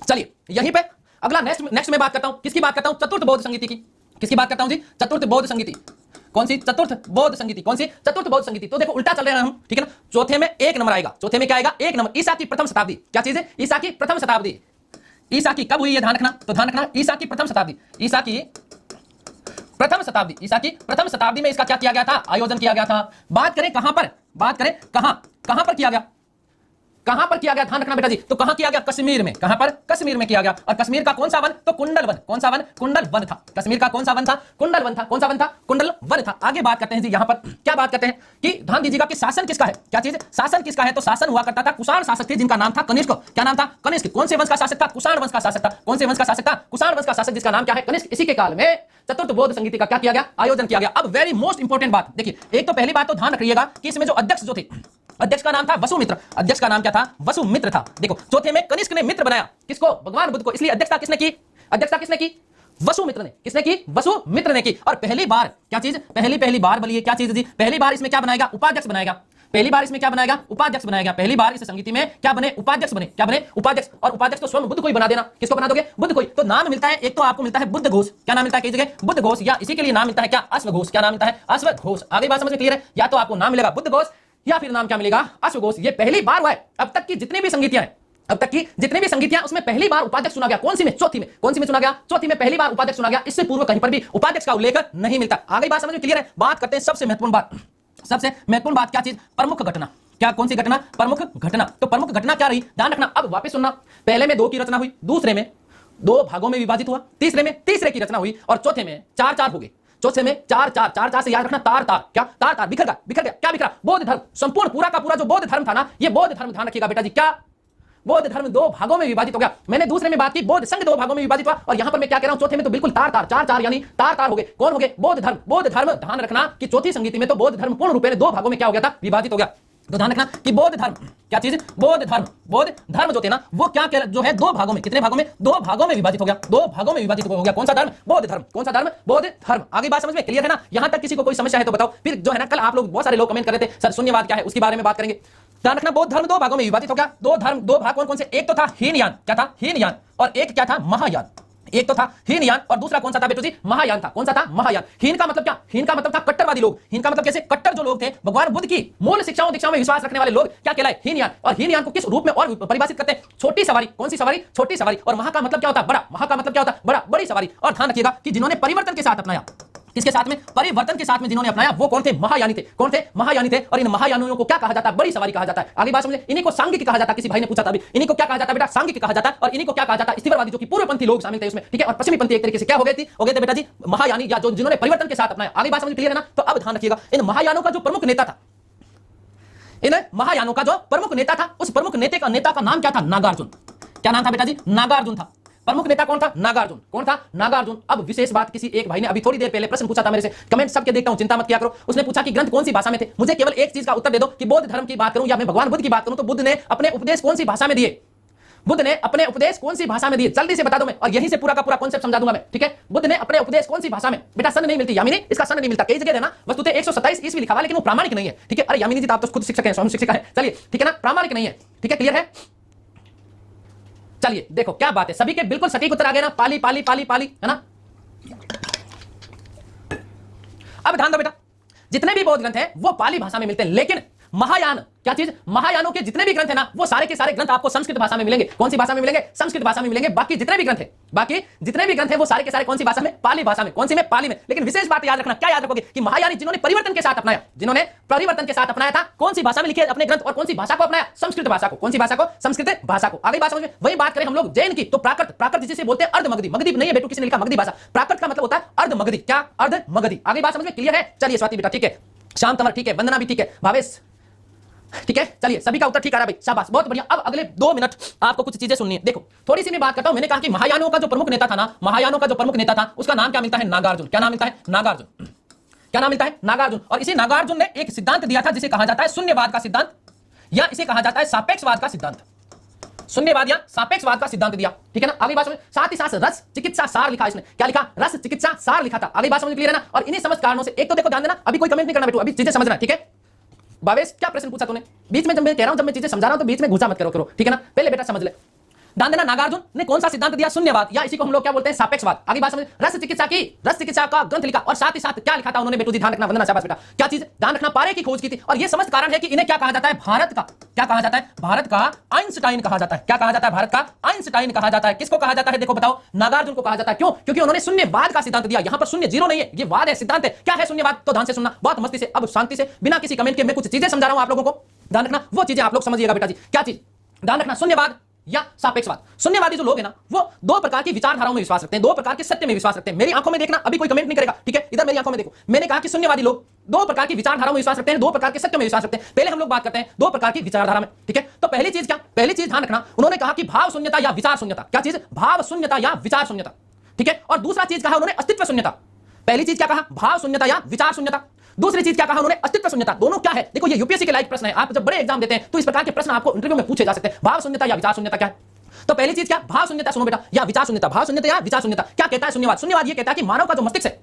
चलिए यहीं पे अगला नेक्स्ट में बात करता हूं। किसकी बात करता हूं? चतुर्थ बौद्ध संगीति की। किसकी बात करता हूं जी? चतुर्थ बौद्ध संगीति। कौन सी? चतुर्थ बौद्ध संगीति। कौन सी? चतुर्थ बौद्ध संगीति। तो देखो उल्टा चल रहे हैं हम, ठीक है ना। चौथे में एक नंबर आएगा। चौथे में क्या आएगा? एक नंबर। ईसा की प्रथम शताब्दी। क्या चीज है? ईसा की प्रथम शताब्दी। ईसा की कब हुई है? ध्यान रखना। तो ध्यान रखना, ईसा की प्रथम शताब्दी। ईसा की प्रथम शताब्दी। ईसा की प्रथम शताब्दी में इसका क्या किया गया था? आयोजन किया गया था। बात करें कहां पर? बात करें कहां पर किया गया? कहां पर किया गया? ध्यान रखना बेटा जी। तो कहां किया गया? कश्मीर में। कहां पर? कश्मीर में किया गया। और कश्मीर का कौन सा वन? तो कुंडल वन। कौन सा वन? कुंडल वन था। कश्मीर का कौन सा वन था? कुंडल वन था। कौन सा वन था? कुंडल वन था। आगे बात करते हैं जी। यहां पर क्या बात करते हैं कि ध्यान दीजिएगा कि शासन किसका है? क्या चीज? शासन किसका है? तो शासन हुआ करता था, कुषाण शासक थे जिनका नाम था कनिष्क। क्या नाम था? कनिष्क। कौन से वंश का शासक था? कुषाण वंश का शासक था। कौन से वंश का शासक था? कुषाण वंश का शासक जिसका नाम क्या है? कनिष्क। इसी के काल में चतुर्थ बौद्ध संगीति का क्या किया गया? आयोजन किया गया। अब वेरी मोस्ट इंपोर्टेंट बात देखिए, एक तो पहली बात तो ध्यान रखिएगा कि इसमें जो अध्यक्ष जो थे, अध्यक्ष का नाम था वसुमित्र। अध्यक्ष का नाम क्या था? वसुमित्र था। देखो चौथे में कनिष्क ने मित्र बनाया किसको? भगवान बुद्ध को। इसलिए अध्यक्षता किसने की? अध्यक्षता किसने की? वसुमित्र ने। किसने की? वसुमित्र ने की। और पहली बार क्या चीज? पहली बार बोलिए क्या चीज जी? पहली बार इसमें क्या बनाएगा? उपाध्यक्ष बनाएगा। पहली बार इसमें क्या बनाएगा? उपाध्यक्ष बनाएगा। पहली बार इस संगीति में क्या बने? उपाध्यक्ष बने। क्या बने? उपाध्यक्ष। और उपाध्यक्ष तो स्वयं बुद्ध को ही बना देना। किसको बना दोगे? बुद्ध को ही। तो नाम मिलता है, एक तो आपको मिलता है बुद्ध घोष। क्या नाम मिलता है? कई जगह बुद्ध घोष, या इसी के लिए नाम मिलता है क्या? अश्व घोष। क्या नाम मिलता है? अश्व घोष। आगे बात समझ में क्लियर है? या तो आपको नाम मिलेगा बुद्ध घोष या फिर नाम क्या मिलेगा? अश्व घोष। ये पहली बार हुआ है। अब तक की जितनी भी संगीतियां हैं, अब तक की जितनी भी संगीतियां, उसमें पहली बार उपाध्यक्ष चुना गया। कौन सी में? चौथी में। कौन सी में चुना गया? चौथी में पहली बार उपाध्यक्ष चुना गया। इससे पूर्व कहीं पर भी उपाध्यक्ष का उल्लेख नहीं मिलता। आगे बात समझ में क्लियर है? बात करते हैं सबसे महत्वपूर्ण बात। सबसे महत्वपूर्ण बात क्या चीज? प्रमुख घटना। क्या? कौन सी घटना? प्रमुख घटना। तो प्रमुख घटना क्या रही? ध्यान रखना। अब वापस सुनना। पहले में 2 की रचना हुई, दूसरे में 2 भागों में विभाजित हुआ, तीसरे में तीसरे की रचना हुई, और चौथे में 4 हो गए। चौथे में 4 से याद रखना तार। क्या? तार बिखर गया। क्या बिखरा? बौद्ध धर्म। संपूर्ण पूरा का पूरा जो बौद्ध धर्म था ना, ये बौद्ध धर्म, ध्यान रखिएगा बेटा जी, क्या? बौद्ध धर्म 2 भागों में विभाजित हो गया। मैंने दूसरे में बात की बौद्ध संघ 2 भागों में विभाजित हुआ, और यहां पर मैं क्या कह रहा हूं? चौथे में तो बिल्कुल तार 4 यानी तार हो गए। कौन हो गए? बौद्ध धर्म। बौद्ध धर्म। ध्यान रखना कि चौथी संगीति में तो बौद्ध धर्म पूर्ण रूप में 2 भागों में क्या हो गया था? विभाजित हो गया। तो ध्यान रखना कि बौद्ध धर्म क्या चीज? बौद्ध धर्म जो थे ना, वो क्या जो है 2 भागों में, कितने भागों में? 2 भागों में विभाजित हो गया। 2 भागों में विभाजित हो गया। कौन सा धर्म? बौद्ध धर्म। कौन सा धर्म? बौद्ध धर्म। आगे बात समझ में क्लियर है ना? यहां तक किसी को कोई समस्या है तो बताओ। फिर जो है ना, कल आप लोग बहुत सारे लोग कमेंट कर रहे थे सर शून्यवाद क्या है, उसके बारे में बात करेंगे। ध्यान रखना, बौद्ध धर्म 2 भागों में विभाजित हो गया। 2 भाग कौन कौन से? एक तो था हीनयान। क्या था? हीनयान। और एक क्या था? महायान। एक तो था हीनयान और दूसरा कौन सा था बेटू जी? महायान था। कौन सा था? महायान। हीन का मतलब क्या? हीन का मतलब था कट्टरवादी लोग। हीन का मतलब कैसे? कट्टर जो लोग थे, भगवान बुद्ध की मूल शिक्षाओं दीक्षाओं में विश्वास रखने वाले लोग क्या कहलाए? हीनयान। और हीनयान को किस रूप में और परिभाषित करते हैं? छोटी सवारी। कौन सी सवारी? छोटी सवारी। और महा का मतलब क्या होता है? बड़ा। महा का मतलब क्या होता है? बड़ा, बड़ी सवारी। और ध्यान रखिएगा कि जिन्होंने परिवर्तन के साथ अपनाया, किसके साथ में? परिवर्तन के साथ में जिन्होंने अपनाया, वो कौन थे? महायानी थे। कौन थे? महायानी थे। और इन महायानियों को क्या कहा जाता है? बड़ी सवारी कहा जाता है। आगे बात समझे? इन्हीं को सांघिक कहा जाता है। किसी भाई ने पूछा था अभी, इन्हीं को क्या कहा जाता है बेटा? सांघिक कहा जाता है। और इन्हीं को क्या कहा जाता है? स्थिरवादी, जो कि पूर्वपंथी लोग शामिल थे उसमें, ठीक है। और पश्चिमी पंथी एक तरीके से क्या हो गए थे बेटा जी? महायानी, या जो जिन्होंने परिवर्तन के साथ अपनाया। आगे बात समझ क्लियर है ना? तो अब ध्यान रखिएगा, इन महायानों का जो प्रमुख नेता था, इन महायानों का जो प्रमुख नेता था, उस प्रमुख नेता का नाम क्या था? नागार्जुन। क्या नाम था बेटा जी? नागार्जुन था। प्रमुख नेता कौन था? नागार्जुन। कौन था? नागार्जुन। अब विशेष बात, किसी एक भाई ने अभी थोड़ी देर पहले प्रश्न पूछा था मेरे से, कमेंट सबके देखता हूं, चिंता मत किया करो। उसने पूछा कि ग्रंथ कौन सी भाषा में थे। मुझे केवल एक चीज का उत्तर दे दो कि बौद्ध धर्म की बात करूं या मैं भगवान बुद्ध की बात करूं, तो बुद्ध ने अपने उपदेश कौन सी भाषा में दिए? बुद्ध ने अपने उपदेश कौन सी भाषा में दिए? जल्दी से बता दो मैं, और यहीं से पूरा का पूरा कॉन्सेप्ट समझा दूंगा मैं, ठीक है। बुद्ध ने अपने उपदेश कौन सी भाषा में? बेटा सन नहीं मिलती यामिनी, इसका सन नहीं मिलता। कई जगह है ना वस्तुतः 127 ईस्वी लिखा हुआ, लेकिन वो प्रामाणिक नहीं है, ठीक है। अरे यामिनी जी तो आप तो खुद शिक्षक हैं, स्वयं शिक्षक है, चलिए ठीक है ना, प्रामाणिक नहीं है, ठीक है, क्लियर है। चलिए देखो क्या बात है, सभी के बिल्कुल सटीक उत्तर आ गए ना? पाली पाली पाली पाली, है ना। अब ध्यान दो बेटा, जितने भी बौद्ध ग्रंथ हैं वो पाली भाषा में मिलते हैं, लेकिन महायान क्या चीज? महायानों के जितने भी ग्रंथ है ना, वो सारे के सारे ग्रंथ आपको संस्कृत भाषा में मिलेंगे। कौन सी भाषा में मिलेंगे? संस्कृत भाषा में मिलेंगे। बाकी जितने भी ग्रंथ है वो सारे के सारे कौन सी भाषा में? पाली भाषा में। कौन सी में? पाली में। लेकिन विशेष बात याद रखना, क्या याद रखोगे कि महायानी जिन्होंने परिवर्तन के साथ अपनाया था, कौन सी भाषा में लिखे अपने ग्रंथ, और कौन सी भाषा को अपनाया? संस्कृत भाषा को। कौन सी भाषा को? संस्कृत भाषा को। आगे बात समझ में। वही बात करें हम लोग जैन की, तो प्राकृत जिसे बोलते हैं अर्धमगधी। मगधी नहीं है बेटू, किसी ने लिखा मगधी भाषा। प्राकृत का मतलब होता है अर्धमगधी। क्या? अर्धमगधी। आगे बात समझ में क्लियर है? चलिए स्वाति बेटा ठीक है, श्याम तंवर ठीक है, वंदना भी ठीक है, भावेश ठीक है, चलिए सभी का उत्तर ठीक आ रहा है भाई, शाबाश, बहुत बढ़िया। अब अगले 2 मिनट आपको कुछ चीजें सुननी है। देखो थोड़ी सी मैं बात करता हूं। मैंने कहा कि महायानों का जो प्रमुख नेता था ना, महायानों का जो प्रमुख नेता था उसका नाम क्या मिलता है? नागार्जुन। क्या नाम मिलता है? नागार्जुन। क्या नाम मिलता है? नागार्जुन। और इसी नागार्जुन ने एक सिद्धांत दिया था जिसे कहा जाता है शून्यवाद का सिद्धांत, या इसे कहा जाता है सापेक्षवाद का सिद्धांत। शून्यवाद या सापेक्षवाद का सिद्धांत दिया, ठीक है ना। अगली बात समझ, साथ ही साथ रस चिकित्सा सार लिखा इसने। क्या लिखा? रस चिकित्सा सार लिखा था। अगली बात समझ क्लियर है ना। और इन्हीं समस्त कारणों से एक तो देखो ध्यान देना, अभी कोई कमेंट नहीं करना बेटू, अभी चीजें समझना, ठीक है। भावेश क्या प्रश्न पूछा तूने? बीच में जब मैं कह रहा हूं, जब मैं चीजें समझा रहा हूं तो बीच में घुसा मत करो, ठीक है ना। पहले बेटा समझ ले, ध्यान देना। नागार्जुन ने कौन सा सिद्धांत दिया? शून्यवाद, या इसी को हम लोग क्या बोलते हैं? सापेक्षवाद। आगे बात समझ, रस चिकित्सा का ग्रंथ लिखा, और साथ ही साथ क्या लिखा था उन्होंने बेटू जी? ध्यान रखना, वंदना, शाबाश बेटा। क्या चीज? ध्यान रखना, पारे की खोज की थी। और ये समस्त कारण है कि इन्हें क्या कहा जाता है? भारत का, क्या कहा जाता है? भारत का आइंस्टाइन कहा जाता है। क्या कहा जाता है? भारत का आइंस्टाइन कहा जाता है। किसको कहा जाता है? देखो बताओ, नागार्जुन को कहा जाता है। क्यों? क्योंकि उन्होंने शून्यवाद का सिद्धांत दिया। यहां पर शून्य जीरो नहीं है, ये वाद है, सिद्धांत है। क्या है शून्यवाद? तो ध्यान से सुनना, बहुत मस्ती से, अब शांति से, बिना किसी कमेंट के मैं कुछ चीजें समझा रहा हूं आप लोगों को, ध्यान रखना। वो चीजें आप लोग समझिएगा बेटा जी। क्या चीज? ध्यान रखना, शून्यवाद या सापेक्षवाद। शून्यवादी जो लोग हैं ना, वो 2 प्रकार की विचारधाराओं में विश्वास रखते हैं, 2 प्रकार के सत्य में विश्वास रखते हैं। मेरी आंखों में देखना, अभी कोई कमेंट नहीं करेगा, ठीक है। इधर मेरी आंखों में देखो, मैंने कहा कि शून्यवादी लोग 2 प्रकार की विचारधाराओं में विश्वास रखते हैं, 2 प्रकार के सत्य में विश्वास रखते हैं। पहले हम लोग बात करते हैं 2 प्रकार की विचारधारा में, ठीक है। तो पहली चीज क्या? पहली चीज ध्यान रखना, उन्होंने कहा कि भाव शून्यता या विचार शून्यता। क्या चीज? भाव शून्यता या विचार शून्यता, ठीक है। और दूसरा चीज कहा उन्होंने अस्तित्व शून्यता। पहली चीज क्या कहा? भाव शून्यता या विचार शून्यता। दूसरी चीज क्या कहा उन्होंने? अस्तित्व शून्यता। दोनों क्या है? देखो ये यूपीएससी के लायक प्रश्न है, आप जब बड़े एग्जाम देते हैं तो इस प्रकार के प्रश्न आपको इंटरव्यू में पूछे जा सकते हैं। भाव शून्यता या विचार शून्यता क्या है? तो पहली चीज क्या? भाव शून्यता, सुनो बेटा, या विचार शून्यता। भाव शून्यता या विचार शून्यता। क्या कहता है शून्यवाद? शून्यवाद ये कहता है कि मानव का जो मस्तिष्क है,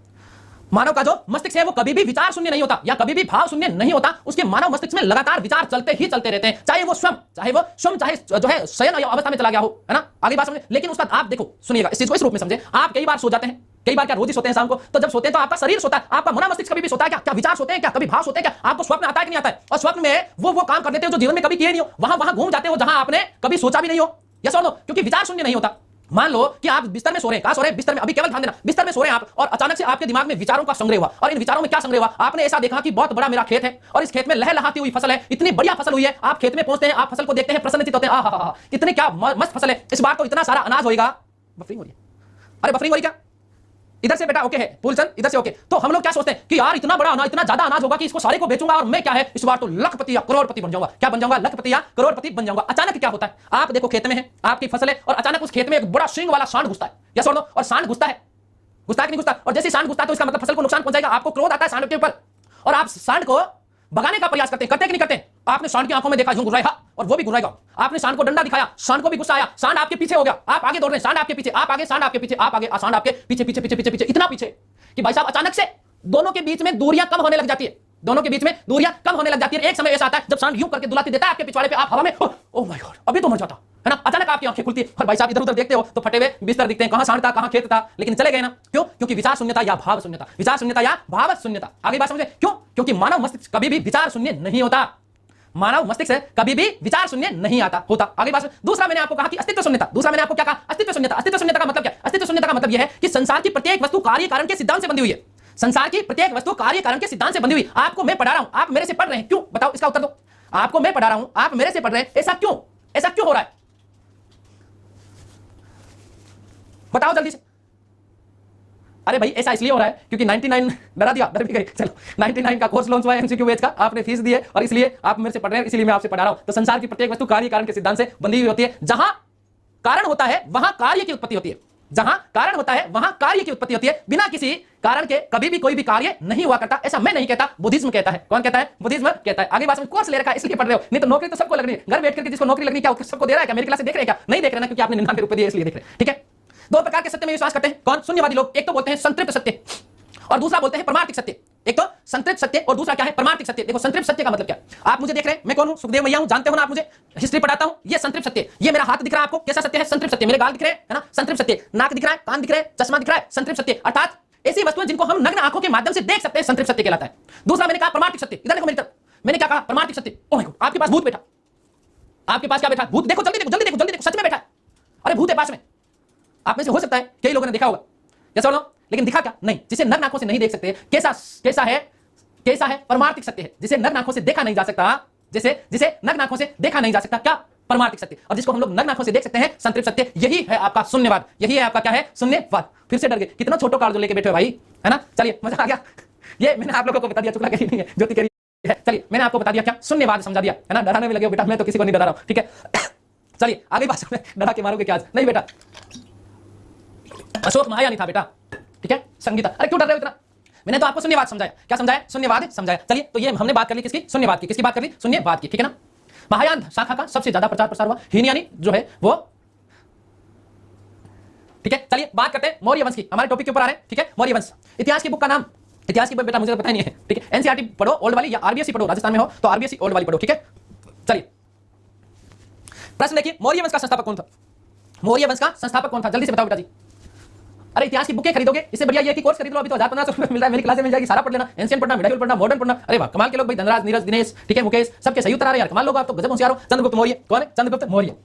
मानव का जो मस्तिष्क है वो कभी भी विचार शून्य नहीं होता, या कभी भी भाव शून्य नहीं होता। उसके मानव मस्तिष्क में लगातार विचार चलते ही चलते रहते हैं, चाहे वो स्वयं चाहे जो है शयन अवस्था में चला गया हो, है ना। आगे बात समझे। लेकिन उसका आप देखो, सुनिएगा इस चीज को इस रूप में समझे। आप कई बार सो जाते हैं, कई बार क्या रोज ही सोते हैं शाम को, तो जब सोते हैं तो आपका शरीर सोता है, आपका मन मस्तिष्क कभी भी सोता है क्या? क्या विचार सोते हैं क्या? कभी भाव सोते हैं क्या? आपको स्वप्न आता है कि नहीं आता है? और स्वप्न में वो काम कर देते हो जो जीवन में कभी किए नहीं हो, वहां घूम जाते हो जहां आपने कभी सोचा भी नहीं हो, या सुन लो, क्योंकि विचार शून्य नहीं होता। मान लो कि आप बिस्तर में सो रहे हैं, कहां सो रहे हैं? बिस्तर में। अभी केवल ध्यान देना, बिस्तर में सो रहे हैं आप, और अचानक से आपके दिमाग में विचारों का संग्रह हुआ। और इन विचारों में क्या संग्रह हुआ? आपने ऐसा देखा कि बहुत बड़ा मेरा खेत है, और इस खेत में लहलहाती हुई फसल है, इतनी बढ़िया फसल हुई है। आप खेत में पहुंचते हैं, आप फसल को देखते हैं, प्रसन्नचित्त होते हैं, आहा कितने क्या मस्त फसल है, इस बार तो इतना सारा अनाज होगा। बफरिंग हो रही है, अरे बफरिंग हो रही क्या? इधर से बेटा ओके है, फूलचंद इधर से ओके। तो हम लोग क्या सोचते हैं कि यार इतना बड़ा अनाज, इतना ज्यादा अनाज होगा कि इसको सारे को बेचूंगा और मैं क्या है, इस बार तो लखपति या करोड़पति बन जाऊंगा। क्या बन जाऊंगा? लखपति या करोड़पति बन जाऊंगा। अचानक क्या होता है? आप देखो खेत में है, आपकी फसल है, और अचानक उस खेत में एक बड़ा सींग वाला सांड घुसता है, या सुन लो, और सांड घुसता है कि नहीं घुसता? और जैसे सांड घुसता है तो इसका मतलब फसल को नुकसान पहुंचाएगा। आपको क्रोध आता है सांड के ऊपर, और आप सांड को भगाने का प्रयास करते हैं कि नहीं करते? आपने सांड की आंखों में देखा यूं घुराया, और वो भी घुराएगा। आपने सांड को डंडा दिखाया, सांड को भी गुस्सा आया, सांड आपके पीछे हो गया, आप आगे दौड़ रहे हैं, सांड आपके पीछे, आप आगे, सांड आपके पीछे, आप आगे, सांड आपके पीछे पीछे पीछे पीछे पीछे, इतना पीछे कि भाई साहब अचानक से दोनों के बीच में दूरियां कम होने लग जाती है, दोनों के बीच में दूरियां कम होने लग जाती है। एक समय ऐसा आता है जब सांड यूं करके दुलाती देता है आपके पिछवाड़े पे, आप हवा में, ओह माय गॉड, अभी तो मर जाता है ना। अचानक आपकी आंखें खुलती है, और भाई साहब इधर उधर देखते हो तो फटे हुए बिस्तर दिखते हैं, कहां सांड था, कहां खेत था, लेकिन चले गए ना। क्यों? क्योंकि विचार शून्यता या भाव शून्यता, विचार शून्यता या भाव शून्यता। आगे बात समझे? क्यों? क्योंकि मानव मस्तिष्क कभी भी विचार शून्य नहीं होता, मानव मस्तिष्क से कभी भी विचार शून्य नहीं आता होता। आगे बात। दूसरा मैंने आपको कहा कि अस्तित्व शून्यता। दूसरा मैंने आपको क्या कहा? अस्तित्व शून्यता। अस्तित्व शून्यता का मतलब क्या? अस्तित्व शून्यता का मतलब यह है कि संसार की प्रत्येक वस्तु कार्य कारण के सिद्धांत से बंधी हुई है। संसार की प्रत्येक वस्तु कार्य कारण के सिद्धांत से बंधी हुई। आपको मैं पढ़ा रहा हूं, आप मेरे से पढ़ रहे हैं, क्यों? बताओ, इसका उत्तर दो। आपको मैं पढ़ा रहा हूं, आप मेरे से पढ़ रहे हैं, ऐसा क्यों? ऐसा क्यों हो रहा है? बताओ जल्दी से। अरे भाई ऐसा इसलिए हो रहा है क्योंकि 99 डरा दिया, डर भी गए। चलो 99 का कोर्स लॉन्च हुआ है एमसीक्यू बैच का, आपने फीस दी है और इसलिए आप मेरे से पढ़ रहे हैं, इसलिए मैं आपसे पढ़ा रहा हूं। तो संसार की प्रत्येक वस्तु कार्य कारण के सिद्धांत से बंधी हुई होती है। जहां कारण होता है वहां कार्य की उत्पत्ति होती है, जहां कारण होता है वहां कार्य की उत्पत्ति होती है। बिना किसी कारण के कभी भी कोई भी कार्य नहीं हुआ करता। ऐसा मैं नहीं कहता, बुद्धिज्म कहता है। कौन कहता है? बुद्धिज्म कहता है। आगे बात में कोर्स ले रखा है इसलिए पढ़ रहे हो, नहीं तो नौकरी तो सबको लग रही है। घर बैठ करके जिसको नौकरी लगनी, क्या सबको दे रहा है क्या? मेरी क्लास देख रहे हैं क्या? नहीं देख रहे ना, क्योंकि आपने 99 रुपए दिए इसलिए देख रहे हैं, ठीक है। 2 प्रकार के सत्य में विश्वास करते हैं। कौन? शून्यवादी लोग। एक तो बोलते हैं संतृप्त सत्य, और दूसरा बोलते हैं परमार्थिक सत्य। एक तो संतृप्त सत्य और दूसरा क्या है? परमार्थिक सत्य। देखो संतृप्त सत्य का मतलब क्या? आप मुझे देख रहे हैं, मैं कौन हूं? सुखदेव मैया हूं, जानते हो ना आप मुझे, हिस्ट्री पढ़ाता हूं। ये संतृप्त सत्य। ये मेरा हाथ दिख रहा है आपको, कैसा सत्य है? संतृप्त सत्य। मेरे गाल दिख रहे हैं, है ना, संतृप्त सत्य। नाक दिख रहा है, कान दिख रहा है, चश्मा दिख रहा है, संतृप्त सत्य। अर्थात ऐसी वस्तुएं जिनको हम नग्न आंखों के माध्यम से देख सकते हैं, संतृप्त सत्य कहलाता है। दूसरा मैंने कहा परमार्थिक सत्य। इधर देखो मेरी तरफ, मैंने क्या कहा? परमार्थिक सत्य। ओह माय गॉड, आपके पास भूत बैठा, आपके पास क्या बैठा? भूत। देखो जल्दी देखो, जल्दी देखो, जल्दी देखो, सच में बैठा है। अरे भूत है पास में। आप में से हो सकता है कई लोगों ने देखा होगा, जैसा बोलो, लेकिन दिखा क्या? नहीं। जिसे नग्न आंखों से नहीं देख सकते, कैसा है? परमार्थिक सत्य है। जिसे नग्न आंखों से देखा नहीं जा सकता, जिसे नग्न आंखों से देखा नहीं जा सकता, क्या? परमार्थिक सत्य। और जिसको हम लोग नग्न आंखों से देख सकते हैं, संतृप्त सत्य। यही है आपका शून्यवाद। यही है आपका क्या है? शून्यवाद। फिर से डर गए, कितना छोटा कार्ड जो लेके बैठे हो भाई, है ना। चलिए मजा आ गया। ये मैंने आप लोगों को बता दिया, चुगला करी नहीं है, ज्योति करी चलिए मैंने आपको बता दिया क्या, शून्यवाद समझा दिया है ना। डराने में लगे हो बेटा, मैं तो किसी को नहीं डरा रहा हूं, ठीक है। चलिए आगे बात सुनिए, डरा के मारोगे क्या आज? नहीं बेटा, अशोक महायानी था बेटा, ठीक है। संगीता, अरे क्यों डर रहे हो इतना? मैंने तो आपको शून्यवाद समझाया, क्या समझाया? शून्यवाद समझाया। चलिए तो ये हमने बात कर ली किसकी? शून्यवाद की। किसकी बात कर ली? शून्यवाद की, ठीक है ना। महायान शाखा का सबसे ज्यादा प्रचार प्रसार हुआ, हीनयानी जो है वो, ठीक है। चलिए बात करते हैं मौर्य वंश की, हमारे टॉपिक के ऊपर आ रहे हैं, ठीक है। मौर्य वंश, इतिहास की बुक का नाम, इतिहास की बुक बेटा मुझे तो पता ही नहीं है, ठीक है। एनसीईआरटी पढ़ो ओल्ड वाली, या आरबीएसई पढ़ो, राजस्थान में हो तो आरबीएसई ओल्ड वाली पढ़ो, ठीक है। चलिए प्रश्न देखिए, मौर्य वंश का संस्थापक कौन था? मौर्य वंश का संस्थापक कौन था? जल्दी से बताओ बेटा जी। अरे इतिहास की बुकें खरीदोगे, इससे बढ़िया ये कि कोर्स खरीद लो, अभी तो 1000-1500 रुपए मिल रहा है, मेरी क्लास में मिल जाएगी, सारा पढ़ लेना, एंशिएंट पढ़ना, मिडिवल पढ़ना, मॉडर्न पढ़ना। अरे वाह कमाल के लोग भाई, धनराज, नीरज, दिनेश, ठीक है, मुकेश, सबके सही उत्तर आ रहे हैं यार, कमाल लोग आप तो, गजब होशियार हो। चंद्रगुप्त मौर्य कौन है? चंद्रगुप्त मौर्य।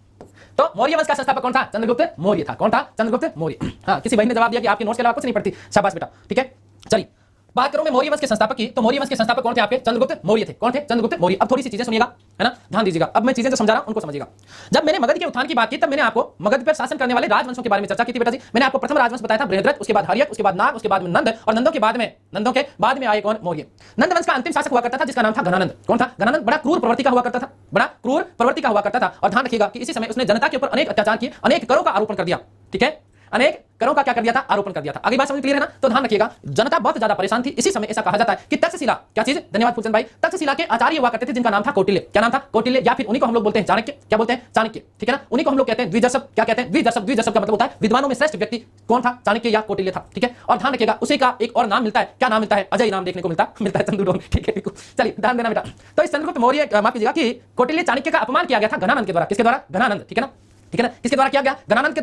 तो मौर्य वंश का संस्थापक कौन था? चंद्रगुप्त मौर्य था। कौन था? चंद्रगुप्त मौर्य। हाँ, किसी भाई ने जवाब दिया कि आपके नोट्स के अलावा कुछ नहीं पढ़ती, शाबाश बेटा, ठीक है। चलिए बात करूं मैं मौर्य वंश के संस्थापक की, तो मौर्य वंश के संस्थापक कौन थे आपके? चंद्रगुप्त मौर्य थे। कौन थे? चंद्रगुप्त मौर्य। अब थोड़ी सी चीजें सुनिएगा, है ना, ध्यान दीजिएगा। अब मैं चीजें जो समझा रहा हूं उनको समझिएगा। जब मैंने मगध के उत्थान की बात की, तब मैंने आपको मगध पर शासन करने वाले राजवंशों के बारे में चर्चा की थी बेटा जी। मैंने आपको प्रथम राजवंश बताया था बृहद्रथ, उसके बाद हर्यक, उसके बाद नाग, उसके बाद में नंद, और नंदों के बाद में आए कौन? मौर्य। नंद वंश का अंतिम शासक हुआ करता था जिसका नाम था घनानंद। कौन था? घनानंद। बड़ा क्रूर प्रवृत्ति का हुआ करता था, बड़ा क्रूर प्रवृत्ति का हुआ करता था। और ध्यान रखिएगा कि इसी समय उसने जनता के ऊपर अनेक अत्याचार किए, अनेक करों का आरोपण कर दिया, ठीक है, अनेक करों का क्या कर दिया था? आरोपण कर दिया था। आगे बात समझ क्लियर है ना? तो ध्यान रखिएगा, जनता बहुत ज्यादा परेशान थी। इसी समय ऐसा कहा जाता है कि तक्षशिला, क्या चीज? धन्यवाद फूलचंद भाई। तक्षशिला के आचार्य हुआ करते थे जिनका नाम था कौटिल्य। क्या नाम था? कौटिल्य, या फिर उन्हीं को हम लोग बोलते हैं चाणक्य। क्या बोलते हैं? चाणक्य, ठीक है ना। उन्हीं को हम लोग कहते हैं द्विदर्शक। क्या कहते हैं? द्विदर्शक। द्विदर्शक का मतलब होता है विद्वानों में श्रेष्ठ व्यक्ति। कौन था? चाणक्य या कौटिल्य था, ठीक है। और ध्यान रखिएगा उसी का एक और नाम मिलता है। क्या नाम मिलता है? अजय नाम देखने को मिलता है, चंद्रडोम, ठीक है। चलिए ध्यान देना बेटा। तो इस चंद्रगुप्त मौर्य, माफ कीजिएगा, कि कौटिल्य चाणक्य का अपमान किया गया था घनानंद के द्वारा। किसके द्वारा? घनानंद, ठीक है ना, ठीक है ना। किसके द्वारा किया गया? घनानंद के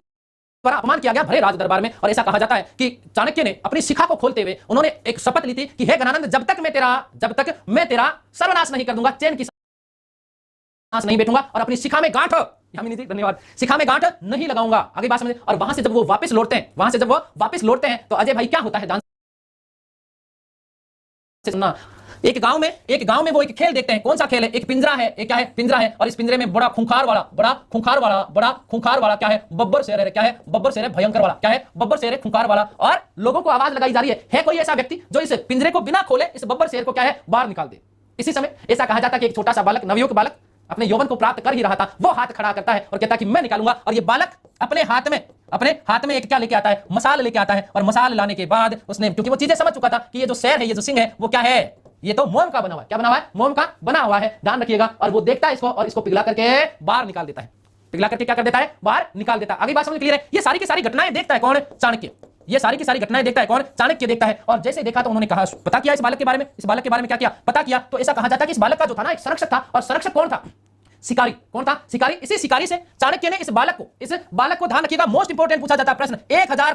द्वारा अपमान किया गया भरे राज दरबार में। और ऐसा कहा जाता है कि चाणक्य ने अपनी शिखा को खोलते हुए उन्होंने एक शपथ ली थी कि हे घनानंद, जब तक मैं तेरा सर्वनाश नहीं कर दूंगा, चैन की सांस नहीं बैठूंगा, और अपनी शिखा में गांठ, यामिनी जी धन्यवाद, शिखा में गांठ नहीं लगाऊंगा। आगे बात समझे। और वहां से जब वो वापस लौटते हैं, तो अजय भाई क्या होता है? ध्यान से सुनना। एक गांव में वो एक खेल देखते हैं। कौन सा खेल है? एक पिंजरा है, एक क्या है? पिंजरा है। और इस पिंजरे में बड़ा खूंखार वाला क्या है? बब्बर शेर है। क्या है? बब्बर शेर है, भयंकर वाला। क्या है? बब्बर शेर है, खूंखार वाला। और लोगों को आवाज लगाई जा रही है कोई ऐसा व्यक्ति जो इस पिंजरे को बिना खोले इस बब्बर शेर को क्या है? बाहर निकाल दे। इसी समय ऐसा कहा जाता है कि एक छोटा सा बालक, नवयुवक बालक, अपने यौवन को प्राप्त कर ही रहा था, वो हाथ खड़ा करता है और कहता है कि मैं निकालूंगा। और ये बालक अपने हाथ में एक क्या लेके आता है? मसाल लेके आता है। और मसाल लाने के बाद उसने, क्योंकि वो चीजें समझ चुका था कि ये जो शेर है, ये जो सिंह है, वो क्या है? ये तो मोम का बना हुआ है। क्या बना हुआ है? मोम का बना हुआ है। ध्यान रखिएगा। और वो देखता है इसको, और इसको पिघला करके बाहर निकाल देता है। पिघला करके क्या कर देता है? बाहर निकाल देता है। आगे बात समझ क्लियर है? ये सारी की सारी घटनाएं देखता है कौन? चाणक्य। ये सारी की सारी घटनाएं देखता है कौन? चाणक्य देखता है। और जैसे देखा तो उन्होंने कहा, पता किया इस बालक के बारे में। इस बालक के बारे में क्या किया? पता किया। तो ऐसा कहा जाता है कि इस बालक का जो था ना, एक संरक्षक था। और संरक्षक कौन था? शिकारी। कौन था? शिकारी। इसी शिकारी से चाणक्य ने इस बालक को ध्यान रखिएगा, मोस्ट इंपोर्टेंट पूछा जाता है प्रश्न, 1000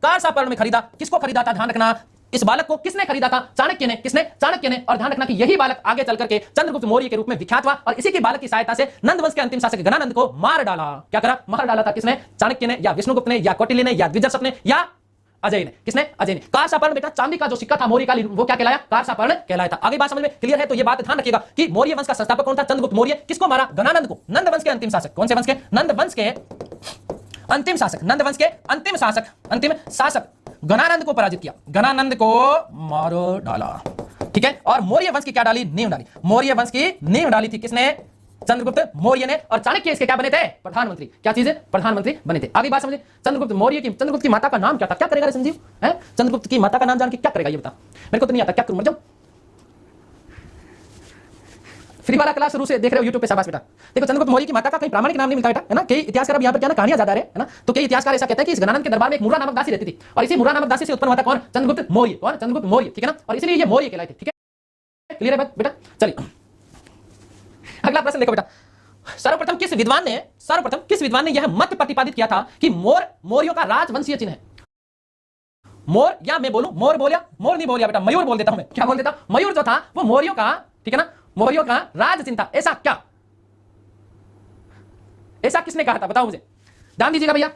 कारसा में खरीदा। किसको खरीदा था? ध्यान रखना, इस बालक को किसने खरीदा था? चाणक्य ने। किसने? चाणक्य ने। और ध्यान रखना कि यही बालक आगे चल करके चंद्रगुप्त मौर्य के रूप में विख्यात हुआ। और इसी के बालक की सहायता से नंद वंश के अंतिम शासक घनानंद को मार डाला। क्या करा? मार डाला था। किसने? चाणक्य ने, या विष्णुगुप्त ने, या कौटिल्य ने, या द्विदर्शक ने, या अजय ने। किसने? अजय ने। कारसापर्ण बेटा, चांदी का जो सिक्का था मौर्य का, वो क्या कहलाया? कारसापर्ण कहलाया था। आगे बात समझ में क्लियर है? तो ये बात ध्यान रखिएगा कि मौर्य वंश का संस्थापक कौन था? चंद्रगुप्त मौर्य। किसको मारा? घनानंद को। नंद वंश के अंतिम शासक। कौन से वंश के? नंद वंश के अंतिम शासक। नंद वंश के अंतिम शासक घनानंद को पराजित किया। घनानंद को मार डाला, ठीक है। और मौर्य वंश की क्या डाली? नींव डाली। मौर्य वंश की नींव डाली थी किसने? चंद्रगुप्त मौर्य ने। और चाणक्य इसके क्या बने थे? प्रधानमंत्री। क्या चीज है? प्रधानमंत्री बने थे। आगे बात समझे। चंद्रगुप्त की माता का नाम क्या था? क्या करेगा रे संजीव? है? चंद्रगुप्त की माता का नाम जान के क्या करेगा ये बता? मेरे को तो नहीं आता, क्या करूं? मर जाऊं? फ्री वाला क्लास शुरू से देख रहे हो यूट्यूब पे, शाबाश बेटा। देखो, चंद्रगुप्त मौर्य की माता का कहीं प्रामाणिक नाम नहीं मिलता बेटा, है ना। कई इतिहासकार अब यहाँ पर क्या ना कहानियां ज्यादा है ना। तो कई इतिहासकार ऐसा कहते हैं कि इस घनानंद के दरबार में एक मुर्रा नामक दासी रहती थी। और इसी मुर्रा नामक दासी से उत्पन्न हुआ था कौन? चंद्रगुप्त मौर्य। कौन? चंद्रगुप्त मौर्य, ठीक है ना। और इसलिए ये मौर्य कहलाए थे, ठीक है। क्लियर है बात बेटा? चलिए अगला प्रश्न देखो बेटा। सर्वप्रथम किस विद्वान ने यह मत प्रतिपादित किया था कि मौर्यों का राजवंशीय चिन्ह है? मोर, या मैं बोलूं मोर बोलिया? मोर नहीं बोलिया बेटा, मयूर बोल देता हूं मैं। क्या बोल देता? मयूर जो था वो मौर्यों का, ठीक है ना, मौर्यों का राज चिन्ह था। ऐसा क्या? ऐसा किसने कहा था? बताओ मुझे। ध्यान दीजिएगा भैया।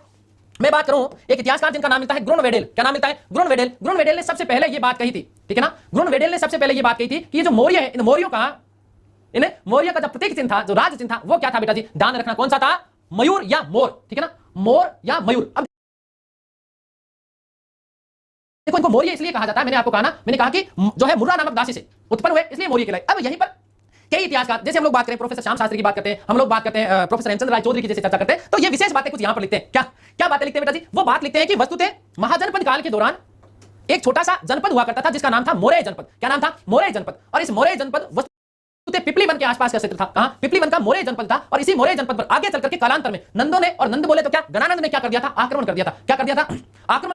मैं बात करूं एक इतिहासकार जिनका नाम मिलता है ग्रुनवेडेल। क्या नाम मिलता है? ग्रुनवेडेल। ग्रुनवेडेल ने सबसे पहले ये बात कही थी, ठीक है ना। ग्रुनवेडेल ने सबसे पहले ये बात कही थी कि ये जो मौर्य है, इन मौर्यों का जो प्रतीक चिन्ह था, जो राज चिन्ह था, वो क्या था बेटा जी? ध्यान रखना, कौन सा था? मयूर या मोर, ठीक है ना। मोर या मयूर। अब देखो इनको मौर्य इसलिए कहा जाता है, मैंने आपको कहा ना, मैंने कहा कि जो है मुर्रा नामक दासी से उत्पन्न हुए इसलिए मौर्य कहलाए। अब यहीं पर कई इतिहासकार, जैसे हम लोग बात करें प्रोफेसर श्याम शास्त्री की बात करते हैं, हम लोग बात करते हैं प्रोफेसर हेमचंद्र राय चौधरी की जैसे चर्चा करते हैं, तो ये विशेष बातें कुछ यहां पर लिखते हैं। क्या क्या बातें लिखते हैं बेटा जी? वो बात लिखते हैं कि वस्तुतः महाजनपद काल के दौरान एक छोटा सा जनपद हुआ करता था जिसका नाम था मौर्य जनपद। क्या नाम था? मौर्य जनपद। और इस मौर्य जनपद वस्तुतः पिपलीवन के आसपास का क्षेत्र था। कहां? पिपलीवन का मौर्य जनपद था। और इसी मौर्य जनपद पर आगे चलकर के कालांतर में नंदों ने, और नंद बोले तो क्या, गणानंद ने क्या कर दिया था? आक्रमण कर दिया था। क्या कर दिया था? आक्रमण